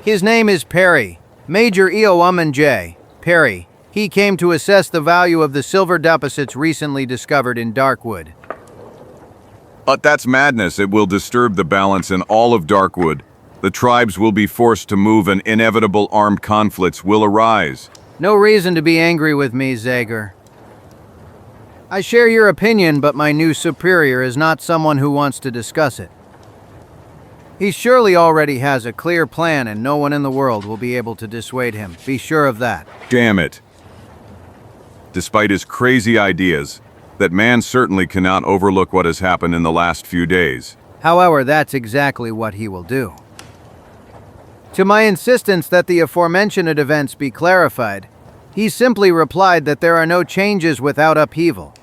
His name is Perry, Major Eowaman J. Perry. He came to assess the value of the silver deposits recently discovered in Darkwood. But that's madness. It will disturb the balance in all of Darkwood. The tribes will be forced to move and inevitable armed conflicts will arise. No reason to be angry with me, Zagor. I share your opinion, but my new superior is not someone who wants to discuss it. He surely already has a clear plan and no one in the world will be able to dissuade him. Be sure of that. Damn it. Despite his crazy ideas, that man certainly cannot overlook what has happened in the last few days. However, that's exactly what he will do. To my insistence that the aforementioned events be clarified, he simply replied that there are no changes without upheaval.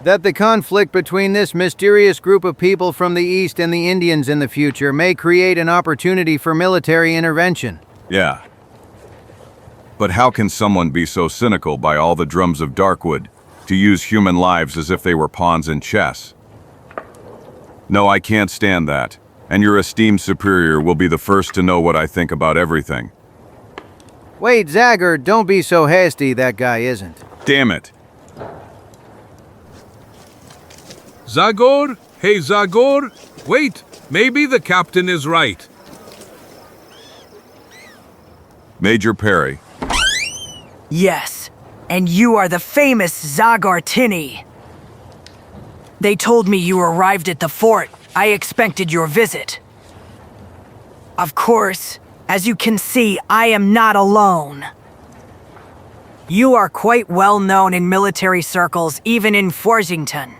That the conflict between this mysterious group of people from the East and the Indians in the future may create an opportunity for military intervention. Yeah. But how can someone be so cynical by all the drums of Darkwood to use human lives as if they were pawns in chess? No, I can't stand that. And your esteemed superior will be the first to know what I think about everything. Wait, Zagor, don't be so hasty, that guy isn't. Damn it. Zagor? Hey, Zagor? Wait, maybe the captain is right. Major Perry. Yes, and you are the famous Zagor EN. They told me you arrived at the fort. I expected your visit. Of course, as you can see, I am not alone. You are quite well known in military circles, even in Forsington.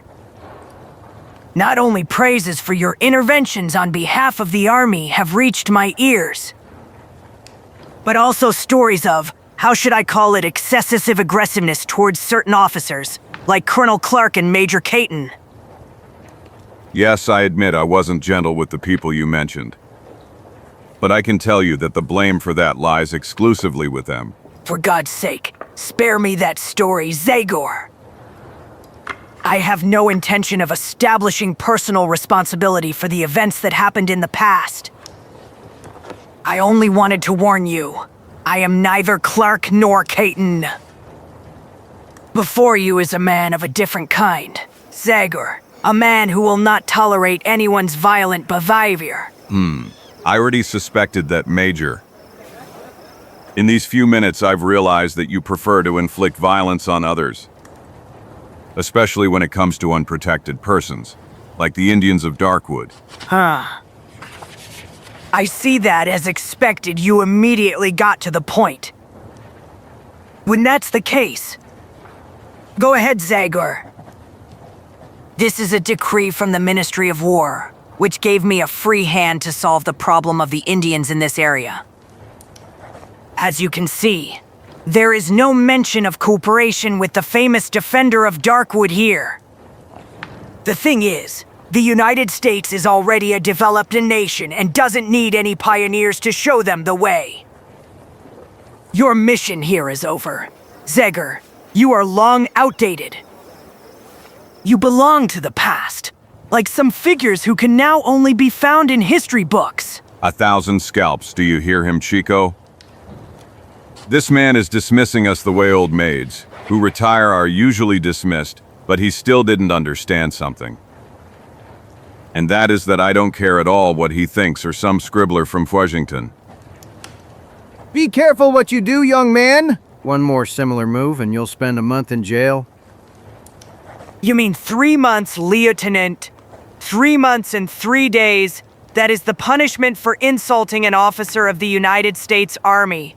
Not only praises for your interventions on behalf of the army have reached my ears, but also stories of, how should I call it, excessive aggressiveness towards certain officers, like Colonel Clark and Major Caton. Yes, I admit I wasn't gentle with the people you mentioned. But I can tell you that the blame for that lies exclusively with them. For God's sake, spare me that story, Zagor. I have no intention of establishing personal responsibility for the events that happened in the past. I only wanted to warn you. I am neither Clark nor Caton. Before you is a man of a different kind, Zagor. A man who will not tolerate anyone's violent behavior. I already suspected that, Major. In these few minutes, I've realized that you prefer to inflict violence on others, especially when it comes to unprotected persons, like the Indians of Darkwood. Huh. I see that as expected, you immediately got to the point. When that's the case, go ahead, Zagor. This is a decree from the Ministry of War, which gave me a free hand to solve the problem of the Indians in this area. As you can see, there is no mention of cooperation with the famous defender of Darkwood here. The thing is, the United States is already a developed nation and doesn't need any pioneers to show them the way. Your mission here is over. Zagor, you are long outdated. You belong to the past, like some figures who can now only be found in history books. 1,000 scalps, do you hear him, Chico? This man is dismissing us the way old maids, who retire, are usually dismissed, but he still didn't understand something. And that is that I don't care at all what he thinks or some scribbler from Washington. Be careful what you do, young man. One more similar move and you'll spend a month in jail. You mean 3 months, Lieutenant? 3 months and 3 days. That is the punishment for insulting an officer of the United States Army.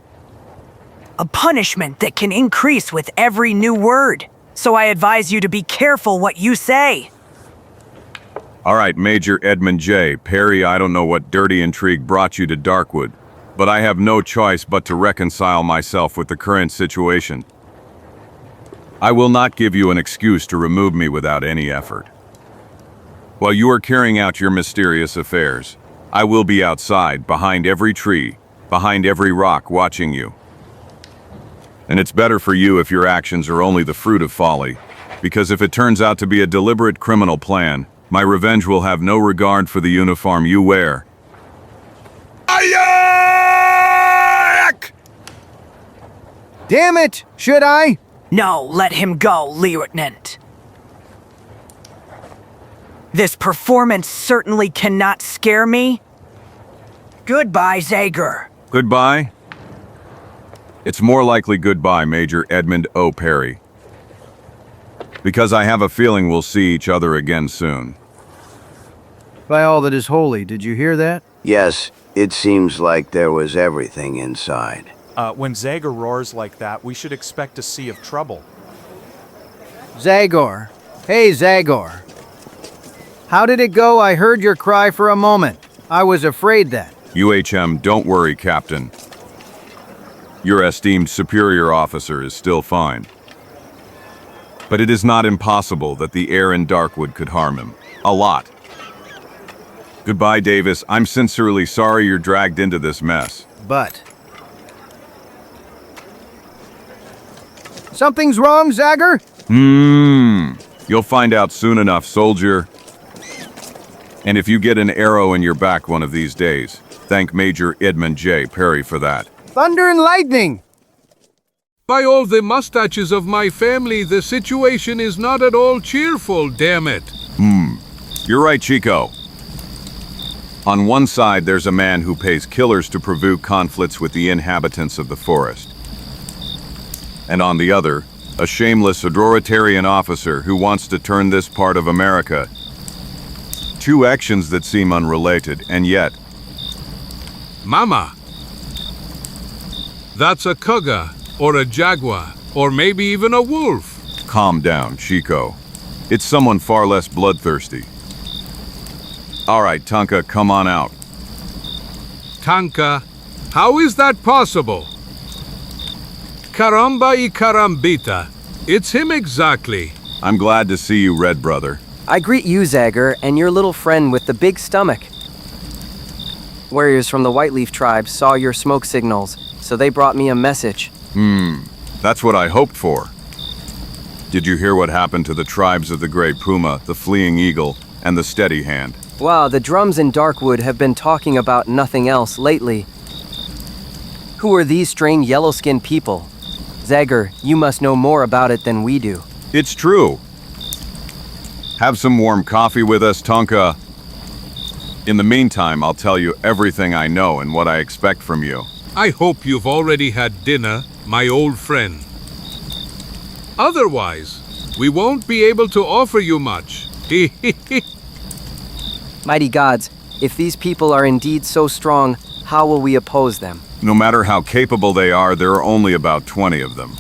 A punishment that can increase with every new word. So I advise you to be careful what you say. All right, Major Edmund J. Perry, I don't know what dirty intrigue brought you to Darkwood, but I have no choice but to reconcile myself with the current situation. I will not give you an excuse to remove me without any effort. While you are carrying out your mysterious affairs, I will be outside, behind every tree, behind every rock, watching you. And it's better for you if your actions are only the fruit of folly, because if it turns out to be a deliberate criminal plan, my revenge will have no regard for the uniform you wear. Ayak! Damn it! Should I? No, let him go, Lieutenant. This performance certainly cannot scare me. Goodbye, Zagor. Goodbye? It's more likely goodbye, Major Edmund O. Perry. Because I have a feeling we'll see each other again soon. By all that is holy, did you hear that? Yes, it seems like there was everything inside. When Zagor roars like that, we should expect a sea of trouble. Zagor. Hey, Zagor. How did it go? I heard your cry for a moment. I was afraid that. UHM, don't worry, Captain. Your esteemed superior officer is still fine. But it is not impossible that the air in Darkwood could harm him. A lot. Goodbye, Davis. I'm sincerely sorry you're dragged into this mess. But... something's wrong, Zagor? You'll find out soon enough, soldier. And if you get an arrow in your back one of these days, thank Major Edmund J. Perry for that. Thunder and lightning! By all the mustaches of my family, the situation is not at all cheerful, damn it. You're right, Chico. On one side, there's a man who pays killers to provoke conflicts with the inhabitants of the forest. And on the other, a shameless authoritarian officer who wants to turn this part of America. Two actions that seem unrelated, and yet... Mama! That's a cougar, or a jaguar, or maybe even a wolf. Calm down, Chico. It's someone far less bloodthirsty. All right, Tonka, come on out. Tanka, how is that possible? Caramba y carambita. It's him exactly. I'm glad to see you, Red Brother. I greet you, Zagor, and your little friend with the big stomach. Warriors from the Whiteleaf tribe saw your smoke signals, so they brought me a message. That's what I hoped for. Did you hear what happened to the tribes of the Grey Puma, the Fleeing Eagle, and the Steady Hand? Wow, the drums in Darkwood have been talking about nothing else lately. Who are these strange yellow-skinned people? Zagor, you must know more about it than we do. It's true. Have some warm coffee with us, Tonka. In the meantime, I'll tell you everything I know and what I expect from you. I hope you've already had dinner, my old friend. Otherwise, we won't be able to offer you much. Mighty gods, if these people are indeed so strong, how will we oppose them? No matter how capable they are, there are only about 20 of them.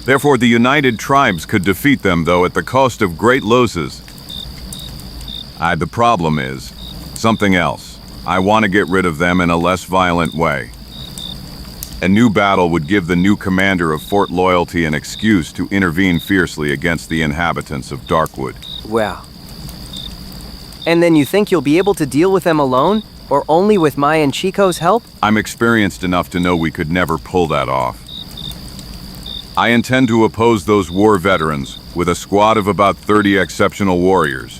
Therefore, the united tribes could defeat them, though at the cost of great losses. The problem is something else. I want to get rid of them in a less violent way. A new battle would give the new commander of Fort Loyalty an excuse to intervene fiercely against the inhabitants of Darkwood. Well. And then you think you'll be able to deal with them alone? Or only with my and Chico's help? I'm experienced enough to know we could never pull that off. I intend to oppose those war veterans with a squad of about 30 exceptional warriors.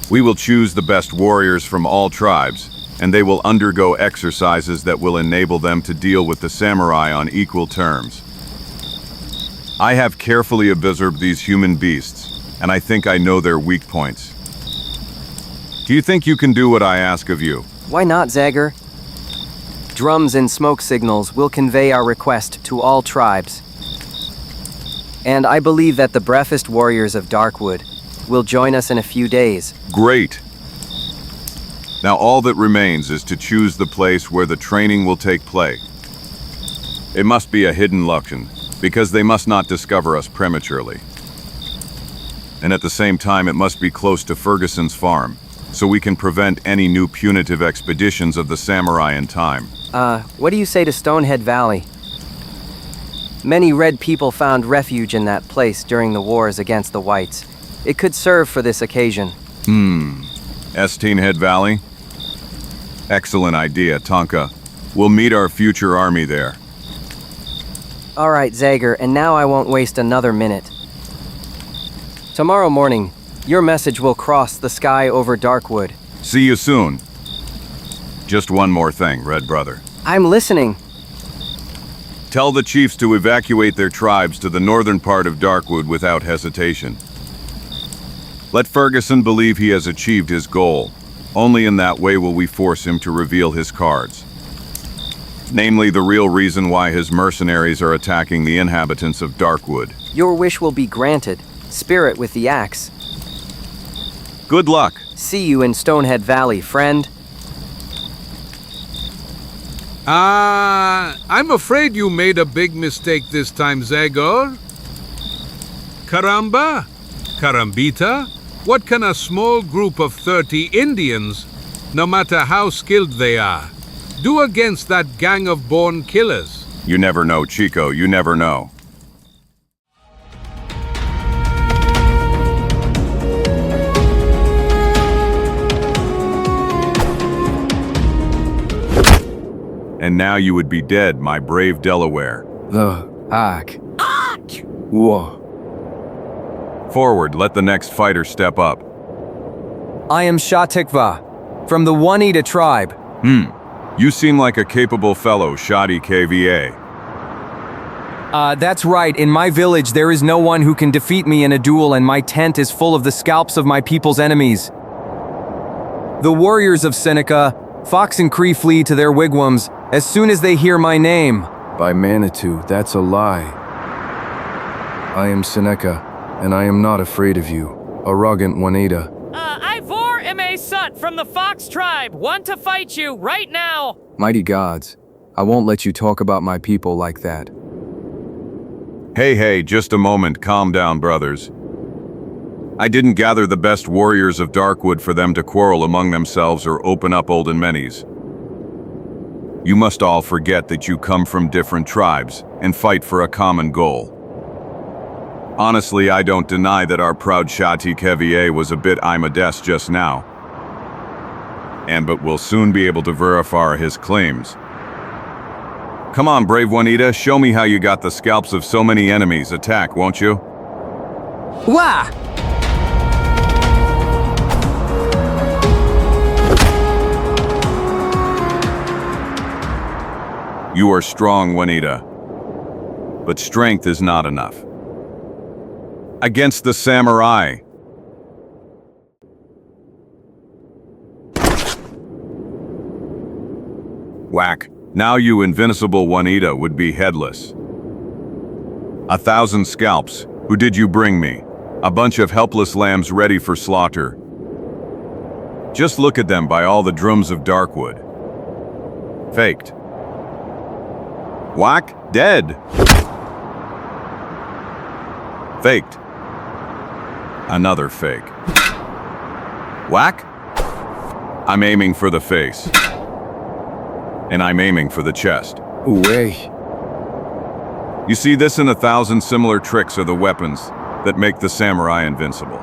We will choose the best warriors from all tribes, and they will undergo exercises that will enable them to deal with the samurai on equal terms. I have carefully observed these human beasts, and I think I know their weak points. Do you think you can do what I ask of you? Why not, Zagor? Drums and smoke signals will convey our request to all tribes. And I believe that the bravest warriors of Darkwood will join us in a few days. Great! Now all that remains is to choose the place where the training will take place. It must be a hidden location, because they must not discover us prematurely. And at the same time, it must be close to Ferguson's farm, so we can prevent any new punitive expeditions of the samurai in time. What do you say to Stonehead Valley? Many red people found refuge in that place during the wars against the whites. It could serve for this occasion. Stonehead Valley? Excellent idea, Tonka. We'll meet our future army there. All right, Zagor, and now I won't waste another minute. Tomorrow morning, your message will cross the sky over Darkwood. See you soon. Just one more thing, Red Brother. I'm listening. Tell the chiefs to evacuate their tribes to the northern part of Darkwood without hesitation. Let Ferguson believe he has achieved his goal. Only in that way will we force him to reveal his cards. Namely, the real reason why his mercenaries are attacking the inhabitants of Darkwood. Your wish will be granted. Spirit with the axe. Good luck. See you in Stonehead Valley, friend. I'm afraid you made a big mistake this time, Zagor. Caramba? Carambita? What can a small group of 30 Indians, no matter how skilled they are, do against that gang of born killers? You never know, Chico, you never know. And now you would be dead, my brave Delaware. Whoa. Forward, let the next fighter step up. I am Shatikva, from the Oneida tribe. You seem like a capable fellow, Shoddy KVA. That's right, in my village there is no one who can defeat me in a duel, and my tent is full of the scalps of my people's enemies. The warriors of Seneca, Fox and Cree flee to their wigwams as soon as they hear my name. By Manitou, that's a lie. I am Seneca, and I am not afraid of you, arrogant Oneida. Ivor am a Sut from the Fox tribe, want to fight you right now. Mighty gods, I won't let you talk about my people like that. Hey, just a moment, calm down, brothers. I didn't gather the best warriors of Darkwood for them to quarrel among themselves or open up olden menes. You must all forget that you come from different tribes and fight for a common goal. Honestly, I don't deny that our proud Shati Kevier was a bit immodest just now. But we'll soon be able to verify his claims. Come on, brave Juanita, show me how you got the scalps of so many enemies. Attack, won't you? Wah! You are strong, Juanita. But strength is not enough. Against the samurai. Whack. Now you invincible Juanita would be headless. 1,000 scalps. Who did you bring me? A bunch of helpless lambs ready for slaughter. Just look at them by all the drums of Darkwood. Faked. Whack. Dead. Faked. Another fake. Whack. I'm aiming for the face. And I'm aiming for the chest. Way. You see, this and 1,000 similar tricks are the weapons that make the samurai invincible.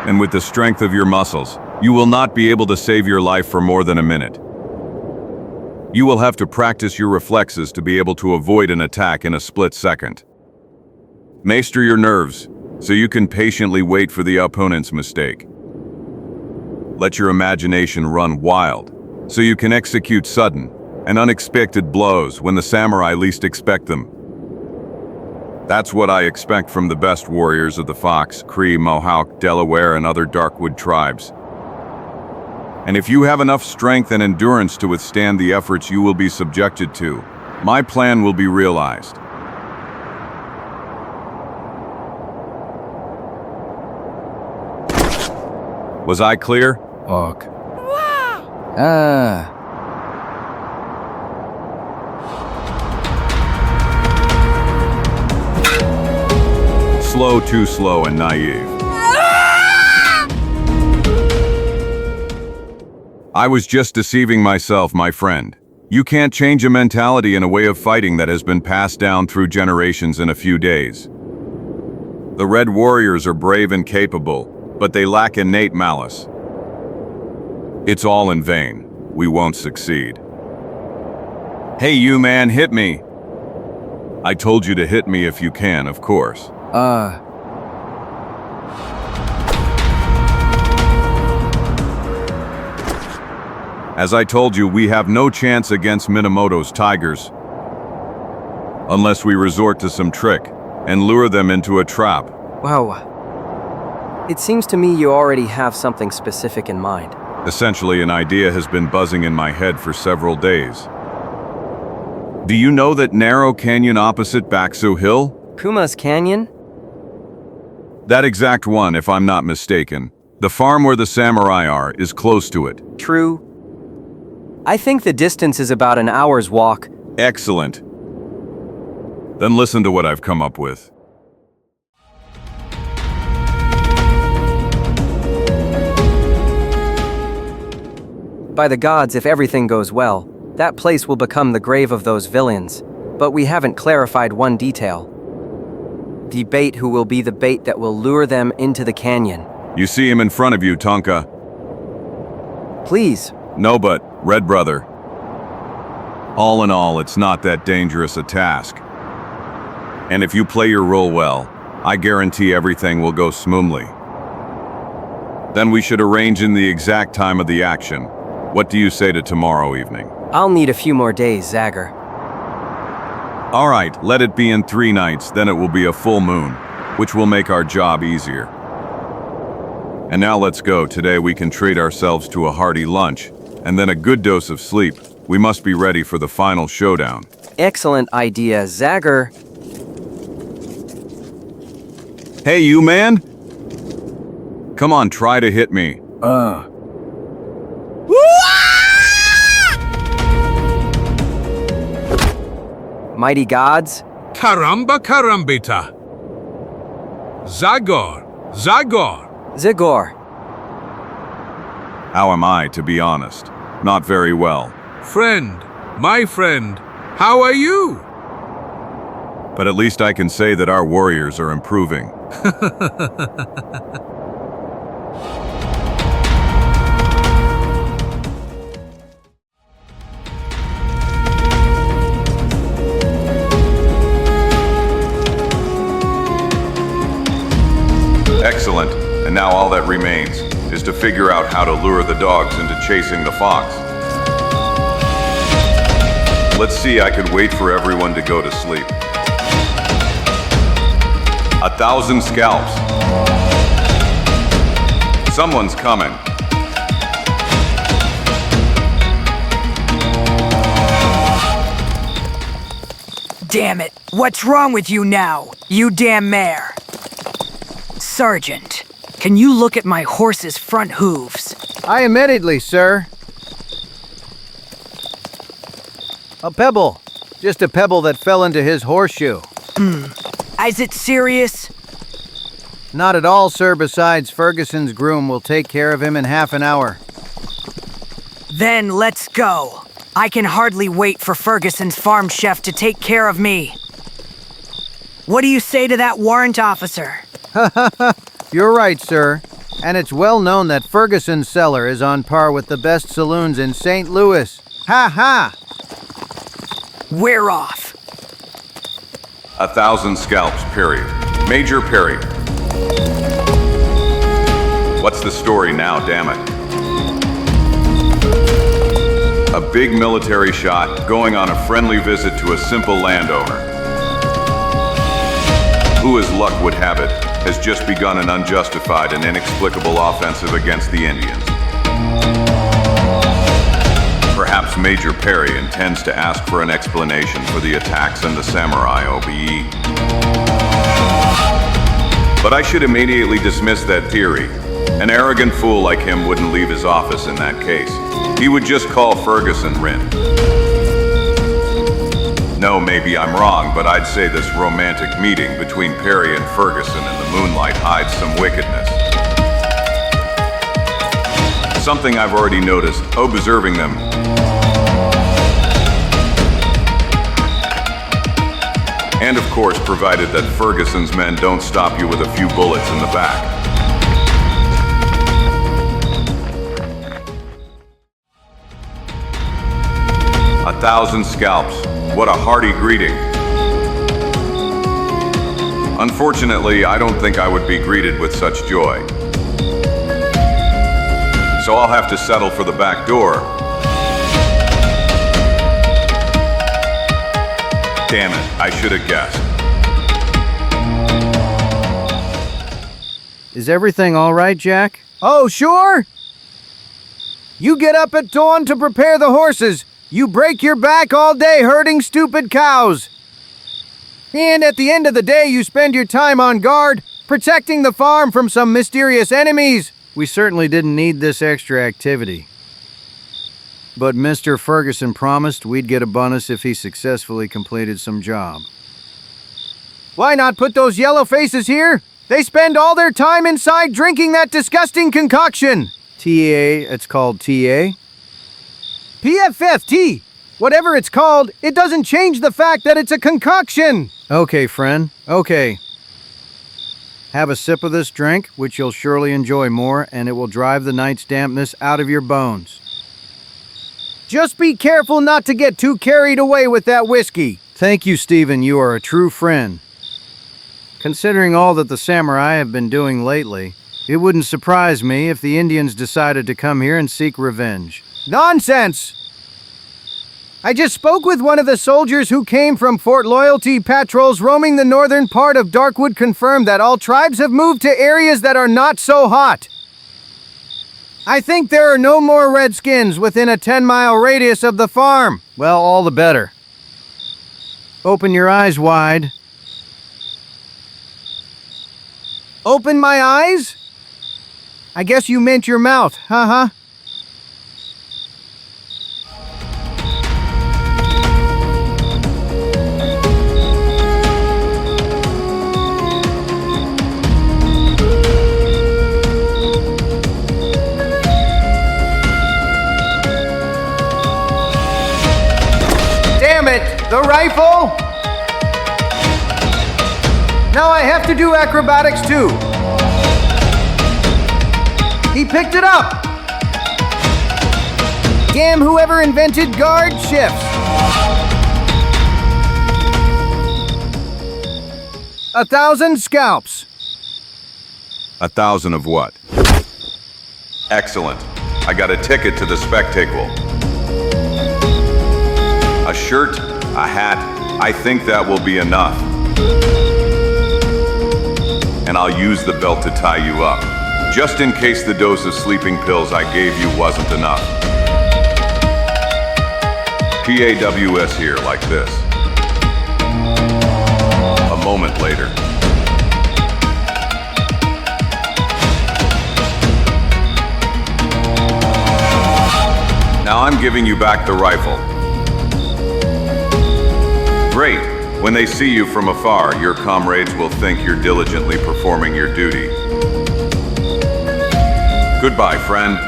And with the strength of your muscles, you will not be able to save your life for more than a minute. You will have to practice your reflexes to be able to avoid an attack in a split second. Master your nerves so you can patiently wait for the opponent's mistake. Let your imagination run wild so you can execute sudden and unexpected blows when the samurai least expect them. That's what I expect from the best warriors of the Fox, Cree, Mohawk, Delaware, and other Darkwood tribes. And if you have enough strength and endurance to withstand the efforts you will be subjected to, my plan will be realized. Was I clear? Ok. Slow, too slow, and naive. I was just deceiving myself, my friend. You can't change a mentality and a way of fighting that has been passed down through generations in a few days. The Red Warriors are brave and capable, but they lack innate malice. It's all in vain. We won't succeed. Hey, you man, hit me. I told you to hit me if you can, of course. As I told you, we have no chance against Minamoto's tigers unless we resort to some trick and lure them into a trap. Wow. It seems to me you already have something specific in mind. Essentially, an idea has been buzzing in my head for several days. Do you know that narrow canyon opposite Baksu Hill? Kuma's Canyon? That exact one, if I'm not mistaken. The farm where the samurai are is close to it. True. I think the distance is about an hour's walk. Excellent. Then listen to what I've come up with. By the gods, if everything goes well, that place will become the grave of those villains. But we haven't clarified one detail. The bait who will be the bait that will lure them into the canyon. You see him in front of you, Tonka. Please. No, but, Red Brother. All in all, it's not that dangerous a task. And if you play your role well, I guarantee everything will go smoothly. Then we should arrange in the exact time of the action. What do you say to tomorrow evening? I'll need a few more days, Zagor. All right, let it be in 3 nights, then it will be a full moon, which will make our job easier. And now let's go. Today we can treat ourselves to a hearty lunch, and then a good dose of sleep. We must be ready for the final showdown. Excellent idea, Zagor. Hey, you man! Come on, try to hit me. Mighty gods? Caramba carambita. Zagor. Zagor. Zagor. How am I, to be honest? Not very well. Friend, my friend, how are you? But at least I can say that our warriors are improving. Excellent. And now all that remains is to figure out how to lure the dogs into chasing the fox. Let's see, I could wait for everyone to go to sleep. 1,000 scalps. Someone's coming. damn it. What's wrong with you now, you damn mare? Sergeant, can you look at my horse's front hooves? I immediately, sir. A pebble. Just a pebble that fell into his horseshoe. Is it serious? Not at all, sir. Besides, Ferguson's groom will take care of him in half an hour. Then let's go. I can hardly wait for Ferguson's farm chef to take care of me. What do you say to that warrant officer? You're right, sir. And it's well known that Ferguson's cellar is on par with the best saloons in St. Louis. Ha ha! We're off. 1,000 scalps, period. Major period. What's the story now, damn it? A big military shot going on a friendly visit to a simple landowner, who, as luck would have it, has just begun an unjustified and inexplicable offensive against the Indians. Perhaps Major Perry intends to ask for an explanation for the attacks and the samurai OBE. But I should immediately dismiss that theory. An arrogant fool like him wouldn't leave his office in that case. He would just call Ferguson Rin. No, maybe I'm wrong, but I'd say this romantic meeting between Perry and Ferguson in the moonlight hides some wickedness. Something I've already noticed, observing them. And of course, provided that Ferguson's men don't stop you with a few bullets in the back. A 1,000 scalps. What a hearty greeting. Unfortunately, I don't think I would be greeted with such joy. So I'll have to settle for the back door. Damn it, I should have guessed. Is everything all right, Jack? Oh, sure. You get up at dawn to prepare the horses. You break your back all day herding stupid cows. And at the end of the day, you spend your time on guard, protecting the farm from some mysterious enemies. We certainly didn't need this extra activity. But Mr. Ferguson promised we'd get a bonus if he successfully completed some job. Why not put those yellow faces here? They spend all their time inside drinking that disgusting concoction. TA, it's called TA? PFFT! Whatever it's called, it doesn't change the fact that it's a concoction! Okay, friend, okay. Have a sip of this drink, which you'll surely enjoy more, and it will drive the night's dampness out of your bones. Just be careful not to get too carried away with that whiskey. Thank you, Stephen, you are a true friend. Considering all that the samurai have been doing lately, it wouldn't surprise me if the Indians decided to come here and seek revenge. Nonsense! I just spoke with one of the soldiers who came from Fort Loyalty. Patrols roaming the northern part of Darkwood confirmed that all tribes have moved to areas that are not so hot. I think there are no more redskins within a 10-mile radius of the farm. Well, all the better. Open your eyes wide. Open my eyes? I guess you meant your mouth, huh? Damn it! The rifle! Now I have to do acrobatics too. He picked it up! Damn whoever invented guard shifts! 1,000 scalps. 1,000 of what? Excellent. I got a ticket to the spectacle. A shirt, a hat, I think that will be enough. And I'll use the belt to tie you up, just in case the dose of sleeping pills I gave you wasn't enough. PAWS here, like this. moment later. Now I'm giving you back the rifle. Great. When they see you from afar, your comrades will think you're diligently performing your duty. Goodbye, friend.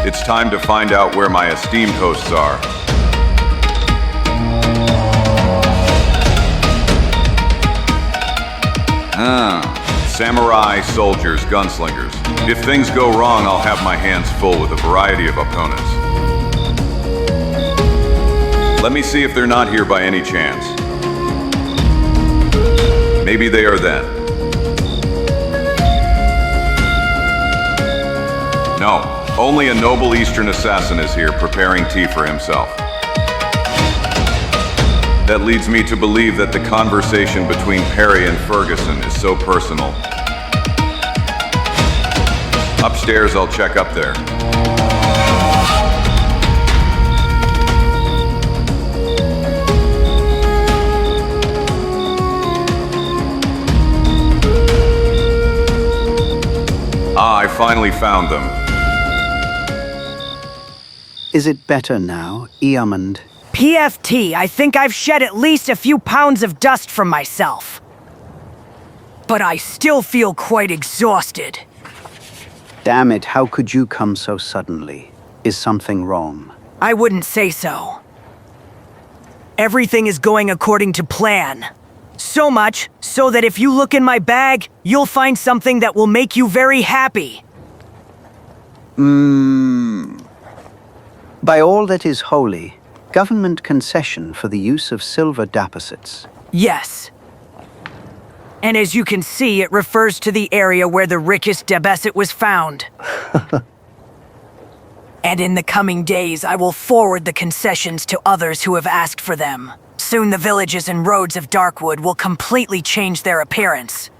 It's time to find out where my esteemed hosts are. Samurai, soldiers, gunslingers. If things go wrong, I'll have my hands full with a variety of opponents. Let me see if they're not here by any chance. Maybe they are then. No, only a noble Eastern assassin is here preparing tea for himself. That leads me to believe that the conversation between Perry and Ferguson is so personal. Upstairs, I'll check up there. I finally found them. Is it better now, Eamond? PFT, I think I've shed at least a few pounds of dust from myself. But I still feel quite exhausted. Damn it, how could you come so suddenly? Is something wrong? I wouldn't say so. Everything is going according to plan. So much so that if you look in my bag, you'll find something that will make you very happy. By all that is holy, government concession for the use of silver deposits. Yes. And as you can see, it refers to the area where the richest deposit was found. And in the coming days, I will forward the concessions to others who have asked for them. Soon the villages and roads of Darkwood will completely change their appearance.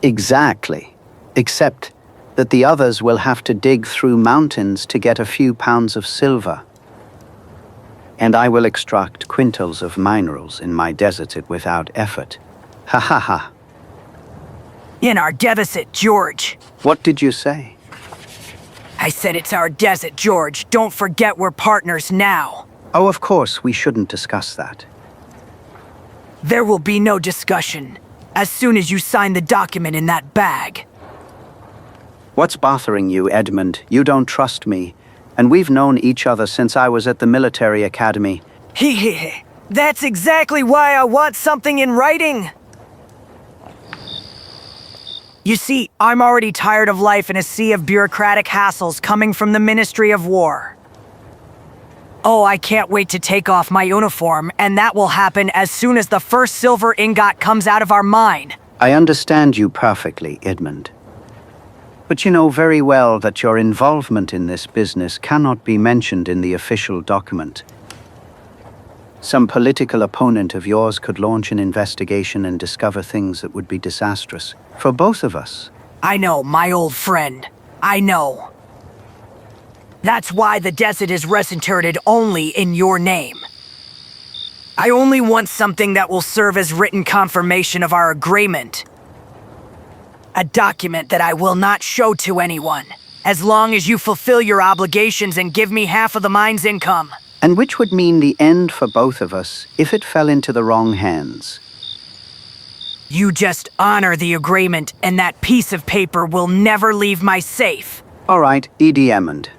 Exactly. Except that the others will have to dig through mountains to get a few pounds of silver. And I will extract quintals of minerals in my desert without effort. Ha ha ha. In our deficit, George. What did you say? I said it's our desert, George. Don't forget we're partners now. Oh, of course, we shouldn't discuss that. There will be no discussion as soon as you sign the document in that bag. What's bothering you, Edmund? You don't trust me. And we've known each other since I was at the military academy. Heh. That's exactly why I want something in writing. You see, I'm already tired of life in a sea of bureaucratic hassles coming from the Ministry of War. Oh, I can't wait to take off my uniform, and that will happen as soon as the first silver ingot comes out of our mine. I understand you perfectly, Edmund. But you know very well that your involvement in this business cannot be mentioned in the official document. Some political opponent of yours could launch an investigation and discover things that would be disastrous for both of us. I know, my old friend. I know. That's why the desert is registered only in your name. I only want something that will serve as written confirmation of our agreement. A document that I will not show to anyone, as long as you fulfill your obligations and give me half of the mine's income. And which would mean the end for both of us if it fell into the wrong hands. You just honor the agreement, and that piece of paper will never leave my safe. All right, E.D. Emmond.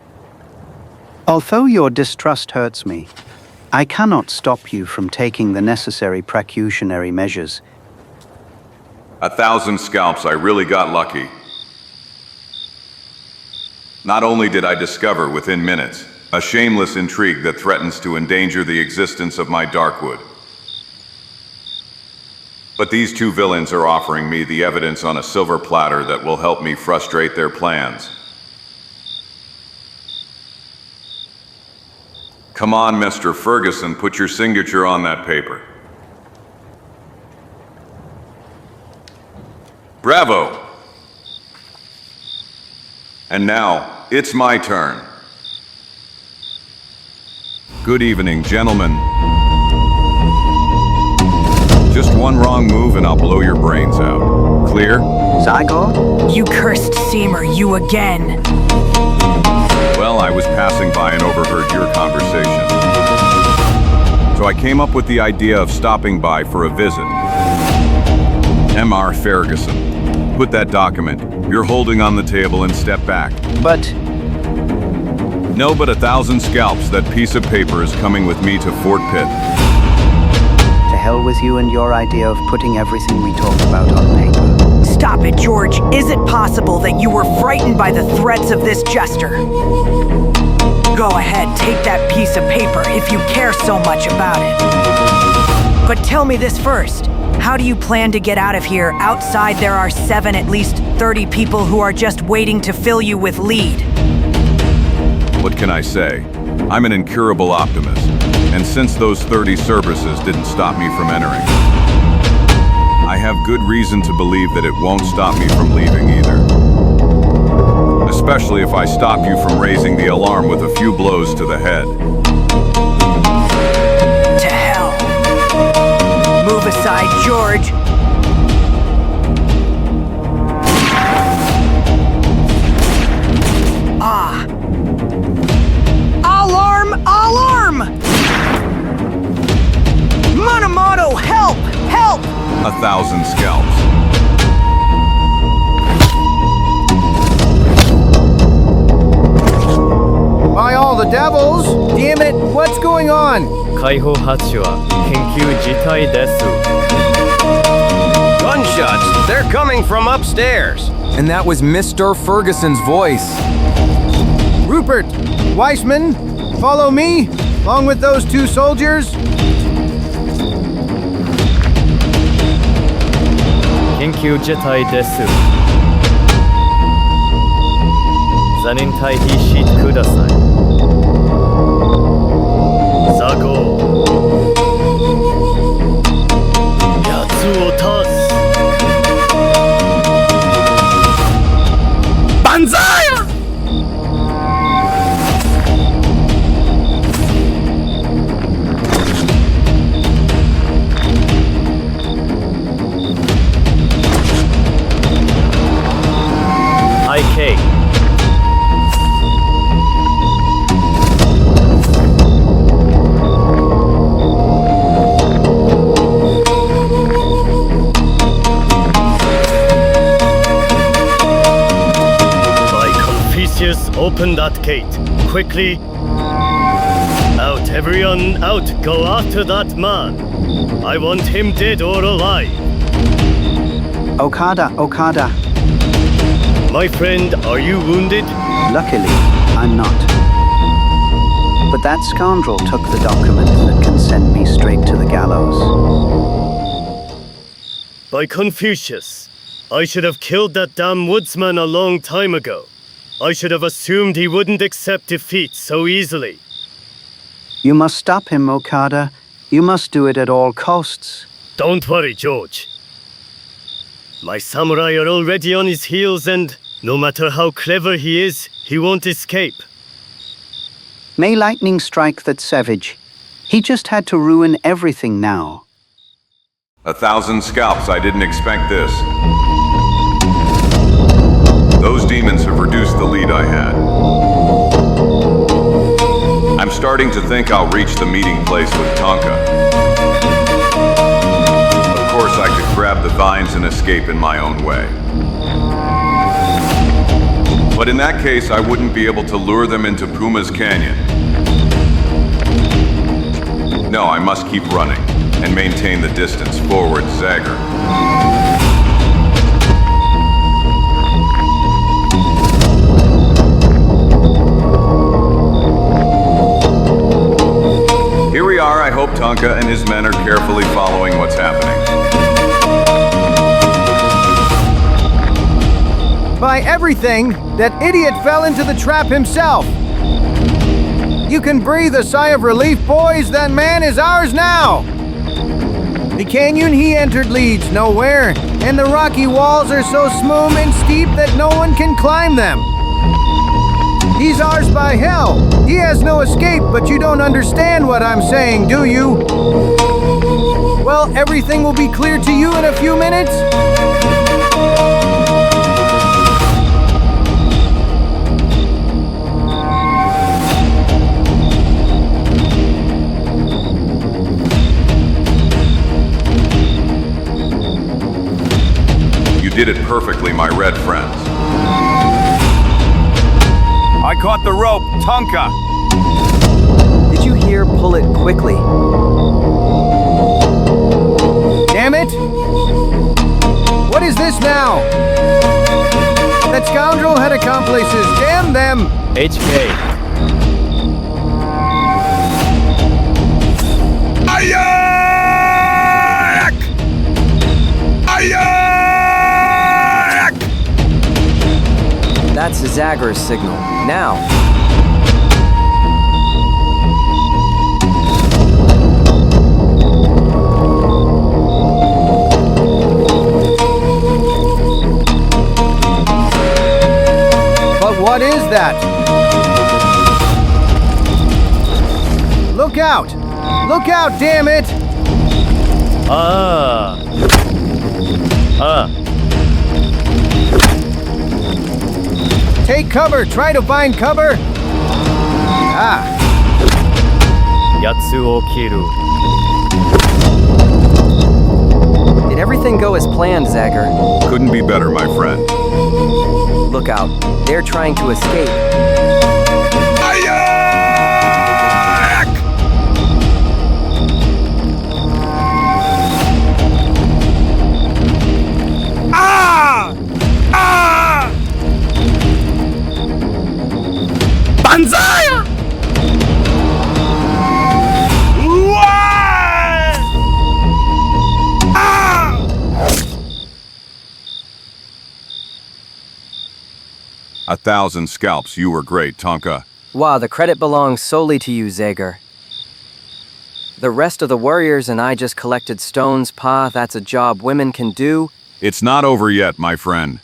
Although your distrust hurts me, I cannot stop you from taking the necessary precautionary measures. 1,000 scalps, I really got lucky. Not only did I discover within minutes a shameless intrigue that threatens to endanger the existence of my Darkwood, but these two villains are offering me the evidence on a silver platter that will help me frustrate their plans. Come on, Mr. Ferguson, put your signature on that paper. Bravo! And now, it's my turn. Good evening, gentlemen. Just one wrong move and I'll blow your brains out. Clear? Zagor? You cursed seamer, you again. Well, I was passing by and overheard your conversation. So I came up with the idea of stopping by for a visit. M.R. Ferguson, put that document you're holding on the table and step back. But... No, but 1,000 scalps. That piece of paper is coming with me to Fort Pitt. To hell with you and your idea of putting everything we talked about on paper. Stop it, George. Is it possible that you were frightened by the threats of this jester? Go ahead, take that piece of paper if you care so much about it. But tell me this first. How do you plan to get out of here? Outside there are at least 30 people who are just waiting to fill you with lead. What can I say? I'm an incurable optimist, and since those 30 Cerberuses didn't stop me from entering, I have good reason to believe that it won't stop me from leaving either. Especially if I stop you from raising the alarm with a few blows to the head. To hell. Move aside, George. Ah. Alarm! Alarm! Monomoto, help! Help! 1,000 scalps. By all the devils! Damn it, what's going on? 解放ハッチは緊急事態です。 Gunshots! They're coming from upstairs! And that was Mr. Ferguson's voice. Rupert, Weissman, follow me, along with those 2 soldiers. 緊急事態です。残念退避してください。ザゴー。やつを倒す。万歳！ IK. By Confucius, open that gate. Quickly. Out, everyone, out. Go after that man. I want him dead or alive. Okada, Okada. My friend, are you wounded? Luckily, I'm not. But that scoundrel took the document that can send me straight to the gallows. By Confucius, I should have killed that damn woodsman a long time ago. I should have assumed he wouldn't accept defeat so easily. You must stop him, Okada. You must do it at all costs. Don't worry, George. My samurai are already on his heels and no matter how clever he is, he won't escape. May lightning strike that savage. He just had to ruin everything now. 1,000 scalps. I didn't expect this. Those demons have reduced the lead I had. I'm starting to think I'll reach the meeting place with Tonka. Of course, I could grab the vines and escape in my own way. But in that case, I wouldn't be able to lure them into Puma's Canyon. No, I must keep running and maintain the distance forward, Zagor. Here we are. I hope Tonka and his men are carefully following what's happening. By everything, that idiot fell into the trap himself. You can breathe a sigh of relief, boys. That man is ours now. The canyon he entered leads nowhere, and the rocky walls are so smooth and steep that no one can climb them. He's ours by hell. He has no escape, but you don't understand what I'm saying, do you? Well, everything will be clear to you in a few minutes. You did it perfectly, my red friends. I caught the rope, Tonka. Did you hear pull it quickly? Damn it! What is this now? That scoundrel had accomplices. Damn them! HK. Ayak! Ayak! That's Zagor's signal. Now. But what is that? Look out! Look out, damn it! Take cover! Try to find cover! Ah! Yatsu o kiru. Did everything go as planned, Zagor? Couldn't be better, my friend. Look out. They're trying to escape. Ayak! Ah! Ah! Banzai! A 1,000 scalps, you were great, Tonka. Wow, the credit belongs solely to you, Zagor. The rest of the warriors and I just collected stones, Pa. That's a job women can do. It's not over yet, my friend.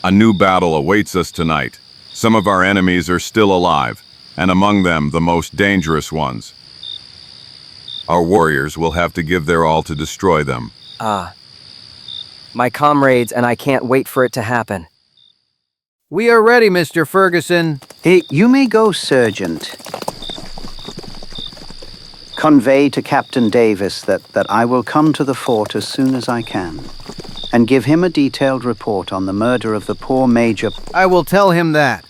A new battle awaits us tonight. Some of our enemies are still alive, and among them the most dangerous ones. Our warriors will have to give their all to destroy them. My comrades and I can't wait for it to happen. We are ready, Mr. Ferguson. You may go, Sergeant. Convey to Captain Davis that I will come to the fort as soon as I can, and give him a detailed report on the murder of the poor Major. I will tell him that.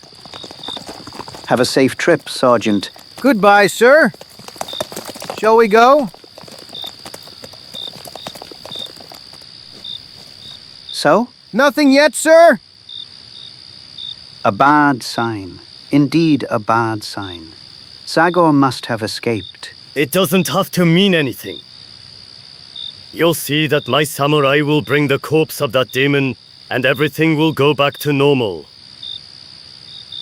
Have a safe trip, Sergeant. Goodbye, sir. Shall we go? So? Nothing yet, sir? A bad sign. Indeed, a bad sign. Zagor must have escaped. It doesn't have to mean anything. You'll see that my samurai will bring the corpse of that demon, and everything will go back to normal.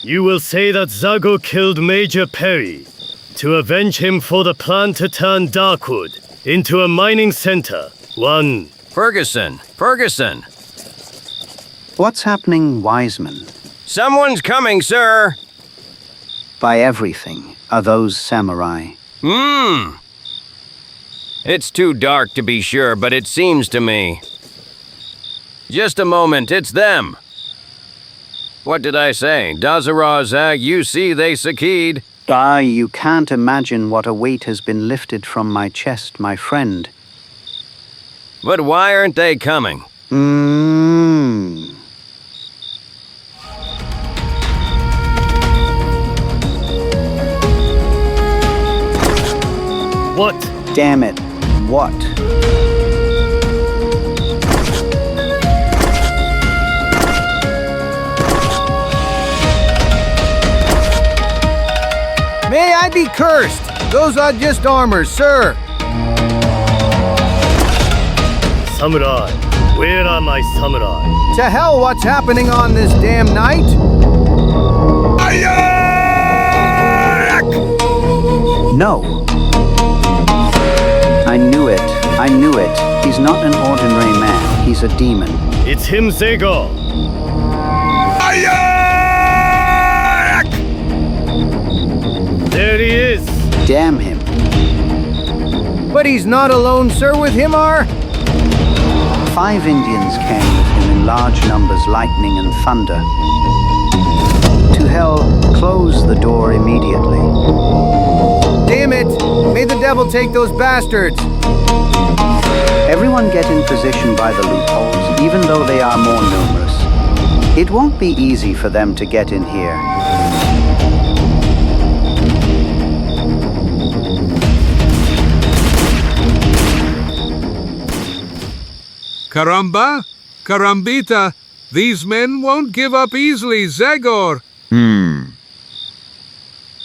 You will say that Zagor killed Major Perry to avenge him for the plan to turn Darkwood into a mining center. Ferguson! What's happening, Wiseman? Someone's coming, sir! By everything are those samurai. It's too dark to be sure, but it seems to me. Just a moment, it's them! What did I say? Dazara Zag, you see they succeed. You can't imagine what a weight has been lifted from my chest, my friend. But why aren't they coming? What? Damn it. What? May I be cursed! Those are just armors, sir! Samurai, where are my samurai? To hell what's happening on this damn night? No. I knew it. I knew it. He's not an ordinary man. He's a demon. It's him, Zagor. Damn him. But he's not alone, sir, with him are? 5 Indians came with him in large numbers, lightning and thunder. To hell, close the door immediately. Damn it! May the devil take those bastards! Everyone get in position by the loopholes, even though they are more numerous. It won't be easy for them to get in here. Caramba, Carambita, these men won't give up easily, Zagor.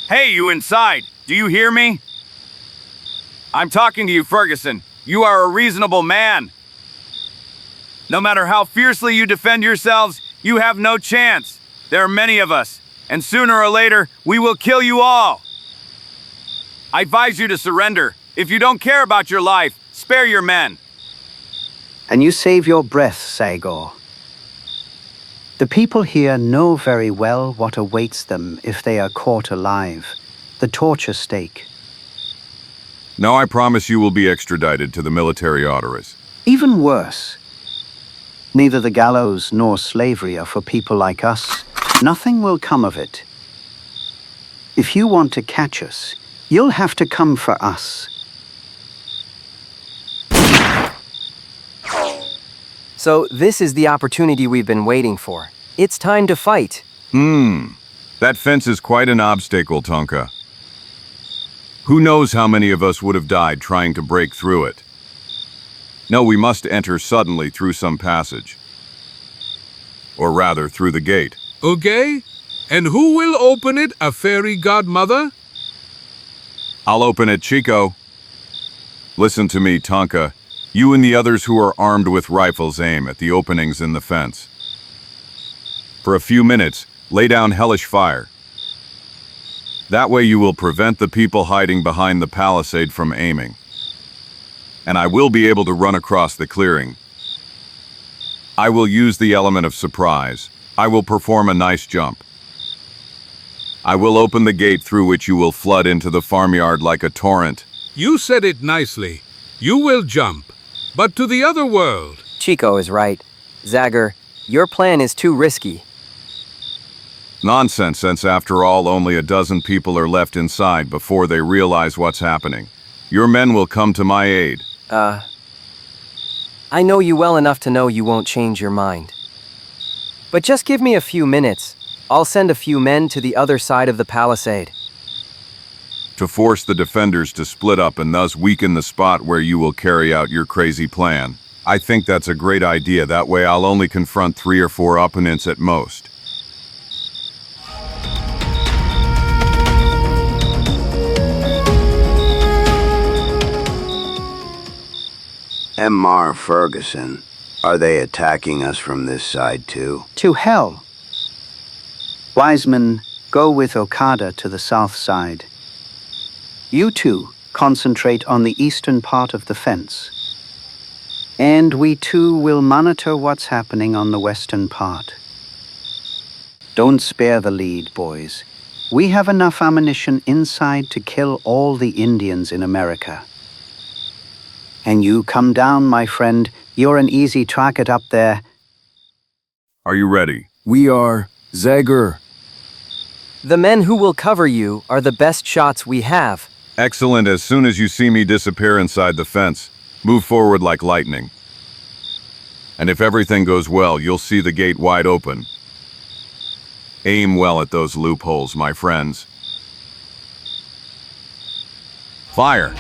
Hey, you inside! Do you hear me? I'm talking to you, Ferguson. You are a reasonable man. No matter how fiercely you defend yourselves, you have no chance. There are many of us, and sooner or later, we will kill you all. I advise you to surrender. If you don't care about your life, spare your men. And you save your breath, Zagor. The people here know very well what awaits them if they are caught alive. The torture stake. No, I promise you will be extradited to the military autoris. Even worse. Neither the gallows nor slavery are for people like us. Nothing will come of it. If you want to catch us, you'll have to come for us. So this is the opportunity we've been waiting for. It's time to fight. That fence is quite an obstacle, Tonka. Who knows how many of us would have died trying to break through it? No, we must enter suddenly through some passage. Or rather, through the gate. Okay? And who will open it, a fairy godmother? I'll open it, Chico. Listen to me, Tonka. You and the others who are armed with rifles aim at the openings in the fence. For a few minutes, lay down hellish fire. That way you will prevent the people hiding behind the palisade from aiming. And I will be able to run across the clearing. I will use the element of surprise. I will perform a nice jump. I will open the gate through which you will flood into the farmyard like a torrent. You said it nicely. You will jump. But to the other world. Chico is right. Zagor, your plan is too risky. Nonsense, since after all, only a dozen people are left inside before they realize what's happening. Your men will come to my aid. I know you well enough to know you won't change your mind. But just give me a few minutes. I'll send a few men to the other side of the palisade. To force the defenders to split up and thus weaken the spot where you will carry out your crazy plan. I think that's a great idea. That way I'll only confront 3 or 4 opponents at most. M.R. Ferguson, are they attacking us from this side too? To hell. Wiseman, go with Okada to the south side. You two concentrate on the eastern part of the fence. And we too will monitor what's happening on the western part. Don't spare the lead, boys. We have enough ammunition inside to kill all the Indians in America. And you come down, my friend. You're an easy target up there. Are you ready? We are. Zagor. The men who will cover you are the best shots we have. Excellent. As soon as you see me disappear inside the fence, move forward like lightning. And if everything goes well, you'll see the gate wide open. Aim well at those loopholes, my friends. Fire!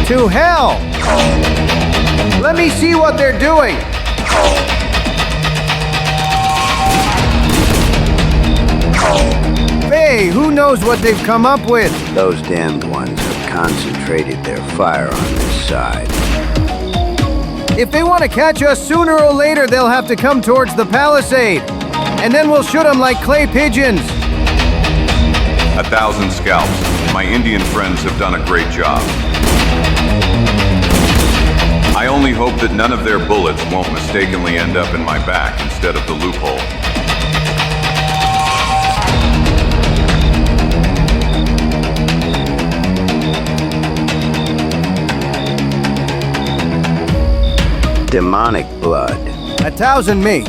To hell! Let me see what they're doing! Hey, who knows what they've come up with? Those damned ones have concentrated their fire on this side. If they want to catch us, sooner or later they'll have to come towards the palisade. And then we'll shoot them like clay pigeons. 1,000 scalps. My Indian friends have done a great job. I only hope that none of their bullets won't mistakenly end up in my back instead of the loophole. Demonic blood. 1,000 me.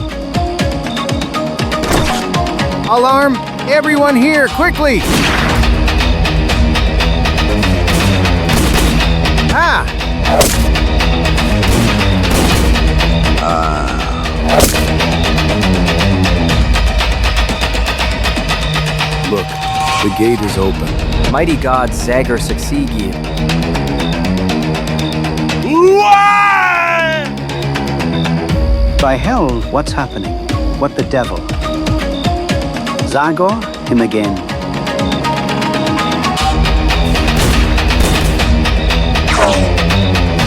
Alarm! Everyone here, quickly! Ah! Look, the gate is open. Mighty God Zagor Succeed. By hell, what's happening? What the devil? Zagor? Him again.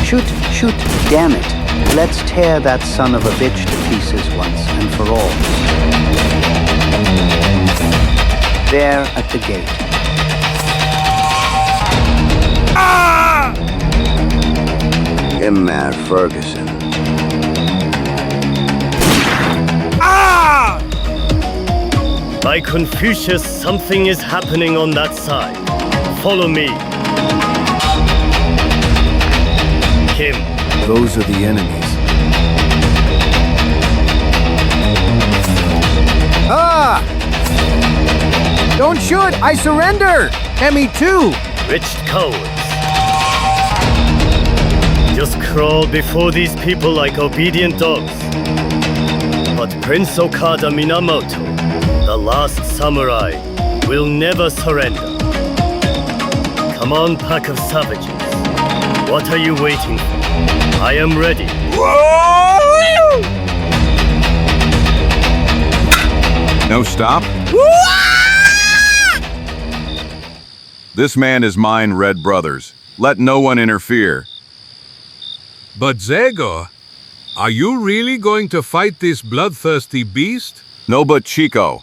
Shoot, shoot, damn it. Let's tear that son of a bitch to pieces once and for all. There at the gate. Get mad, Ferguson. By Confucius, something is happening on that side. Follow me. Him. Those are the enemies. Ah! Don't shoot! I surrender! ME2! Wretched cowards. Just crawl before these people like obedient dogs. But Prince Okada Minamoto, the last samurai, will never surrender. Come on, pack of savages. What are you waiting for? I am ready. No stop? This man is mine, Red Brothers. Let no one interfere. But Zagor, are you really going to fight this bloodthirsty beast? No, but Chico.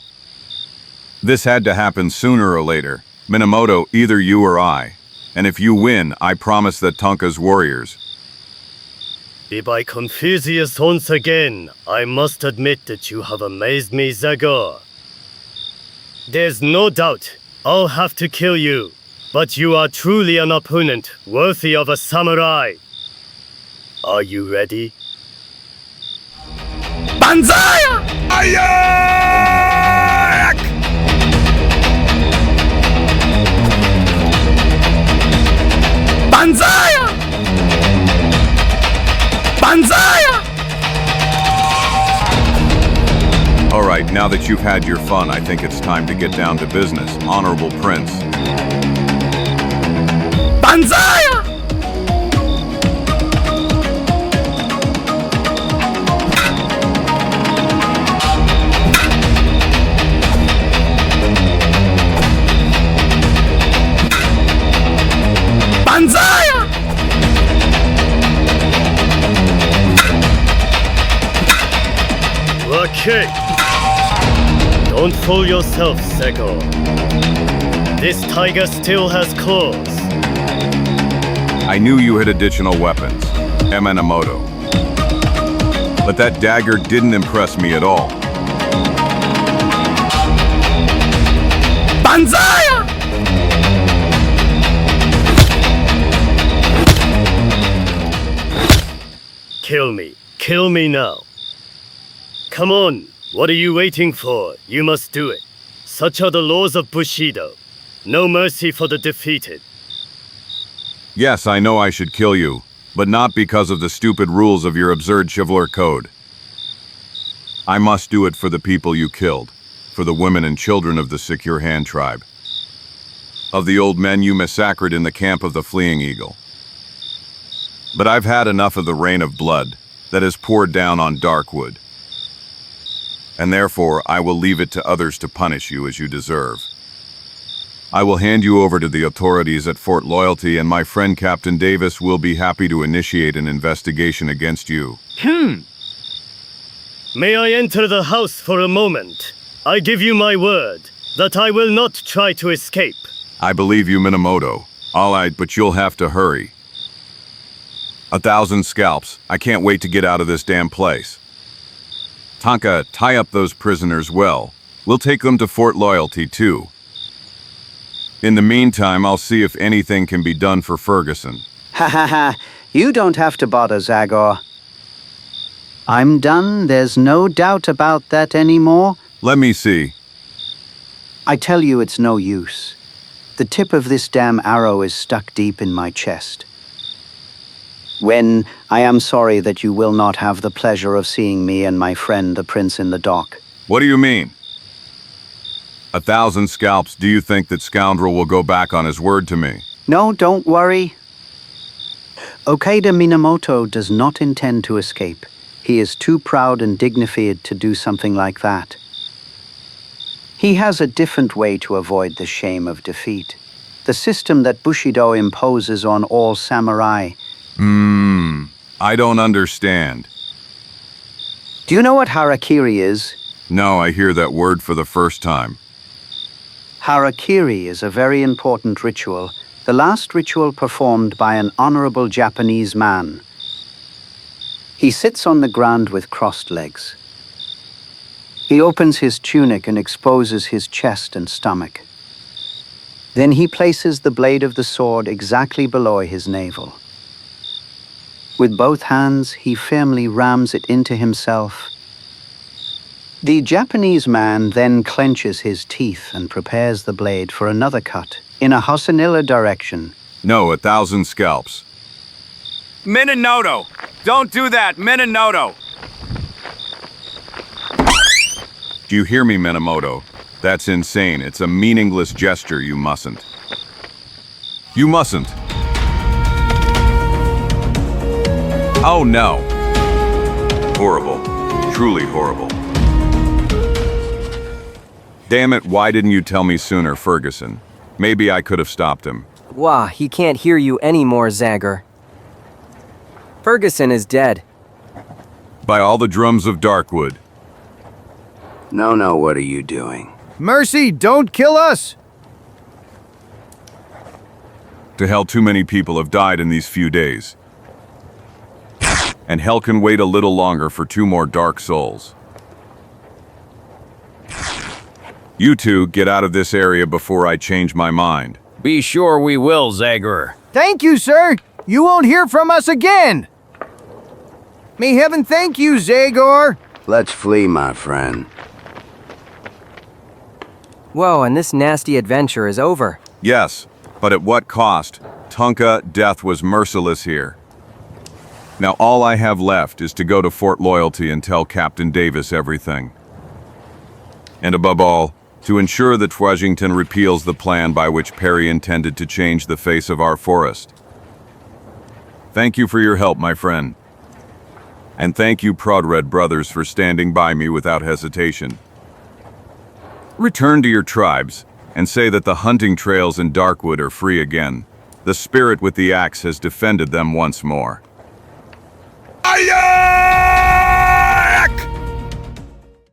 This had to happen sooner or later. Minamoto, either you or I. And if you win, I promise that Tonka's warriors. By Confucius once again, I must admit that you have amazed me, Zagor. There's no doubt I'll have to kill you, but you are truly an opponent worthy of a samurai. Are you ready? Banzai! Ayak! Banzai! Banzai! All right, now that you've had your fun, I think it's time to get down to business. Honorable Prince. Banzai! Banzai! Okay. Don't fool yourself, Zagor. This tiger still has claws. I knew you had additional weapons, Minamoto. But that dagger didn't impress me at all. Banzai! Kill me. Kill me now. Come on. What are you waiting for? You must do it. Such are the laws of Bushido. No mercy for the defeated. Yes, I know I should kill you, but not because of the stupid rules of your absurd chivalry code. I must do it for the people you killed, for the women and children of the Secure Hand tribe, of the old men you massacred in the camp of the Fleeing Eagle. But I've had enough of the rain of blood that has poured down on Darkwood, and therefore I will leave it to others to punish you as you deserve. I will hand you over to the authorities at Fort Loyalty, and my friend Captain Davis will be happy to initiate an investigation against you. May I enter the house for a moment? I give you my word that I will not try to escape. I believe you, Minamoto. All right, but you'll have to hurry. 1,000 scalps. I can't wait to get out of this damn place. Tonka, tie up those prisoners well. We'll take them to Fort Loyalty, too. In the meantime, I'll see if anything can be done for Ferguson. Ha ha ha. You don't have to bother, Zagor. I'm done. There's no doubt about that anymore. Let me see. I tell you it's no use. The tip of this damn arrow is stuck deep in my chest. When I am sorry that you will not have the pleasure of seeing me and my friend the prince in the dock. What do you mean? 1,000 scalps. Do you think that scoundrel will go back on his word to me? No, don't worry. Okada Minamoto does not intend to escape. He is too proud and dignified to do something like that. He has a different way to avoid the shame of defeat. The system that Bushido imposes on all samurai. I don't understand. Do you know what harakiri is? No, I hear that word for the first time. Harakiri is a very important ritual, the last ritual performed by an honorable Japanese man. He sits on the ground with crossed legs. He opens his tunic and exposes his chest and stomach. Then he places the blade of the sword exactly below his navel. With both hands, he firmly rams it into himself. The Japanese man then clenches his teeth and prepares the blade for another cut in a Hosanilla direction. No, 1,000 scalps. Minamoto! Don't do that, Minamoto! Do you hear me, Minamoto? That's insane. It's a meaningless gesture. You mustn't. You mustn't. Oh no. Horrible. Truly horrible. Damn it, why didn't you tell me sooner, Ferguson? Maybe I could have stopped him. Wah, he can't hear you anymore, Zagor. Ferguson is dead. By all the drums of Darkwood. No, what are you doing? Mercy, don't kill us! To hell, too many people have died in these few days. And hell can wait a little longer for 2 more dark souls. You two get out of this area before I change my mind. Be sure we will, Zagor. Thank you, sir! You won't hear from us again! May heaven thank you, Zagor! Let's flee, my friend. Whoa, and this nasty adventure is over. Yes, but at what cost? Tonka, death was merciless here. Now all I have left is to go to Fort Loyalty and tell Captain Davis everything. And above all, to ensure that Washington repeals the plan by which Perry intended to change the face of our forest. Thank you for your help, my friend. And thank you, Prodred brothers, for standing by me without hesitation. Return to your tribes and say that the hunting trails in Darkwood are free again. The spirit with the axe has defended them once more. Fire!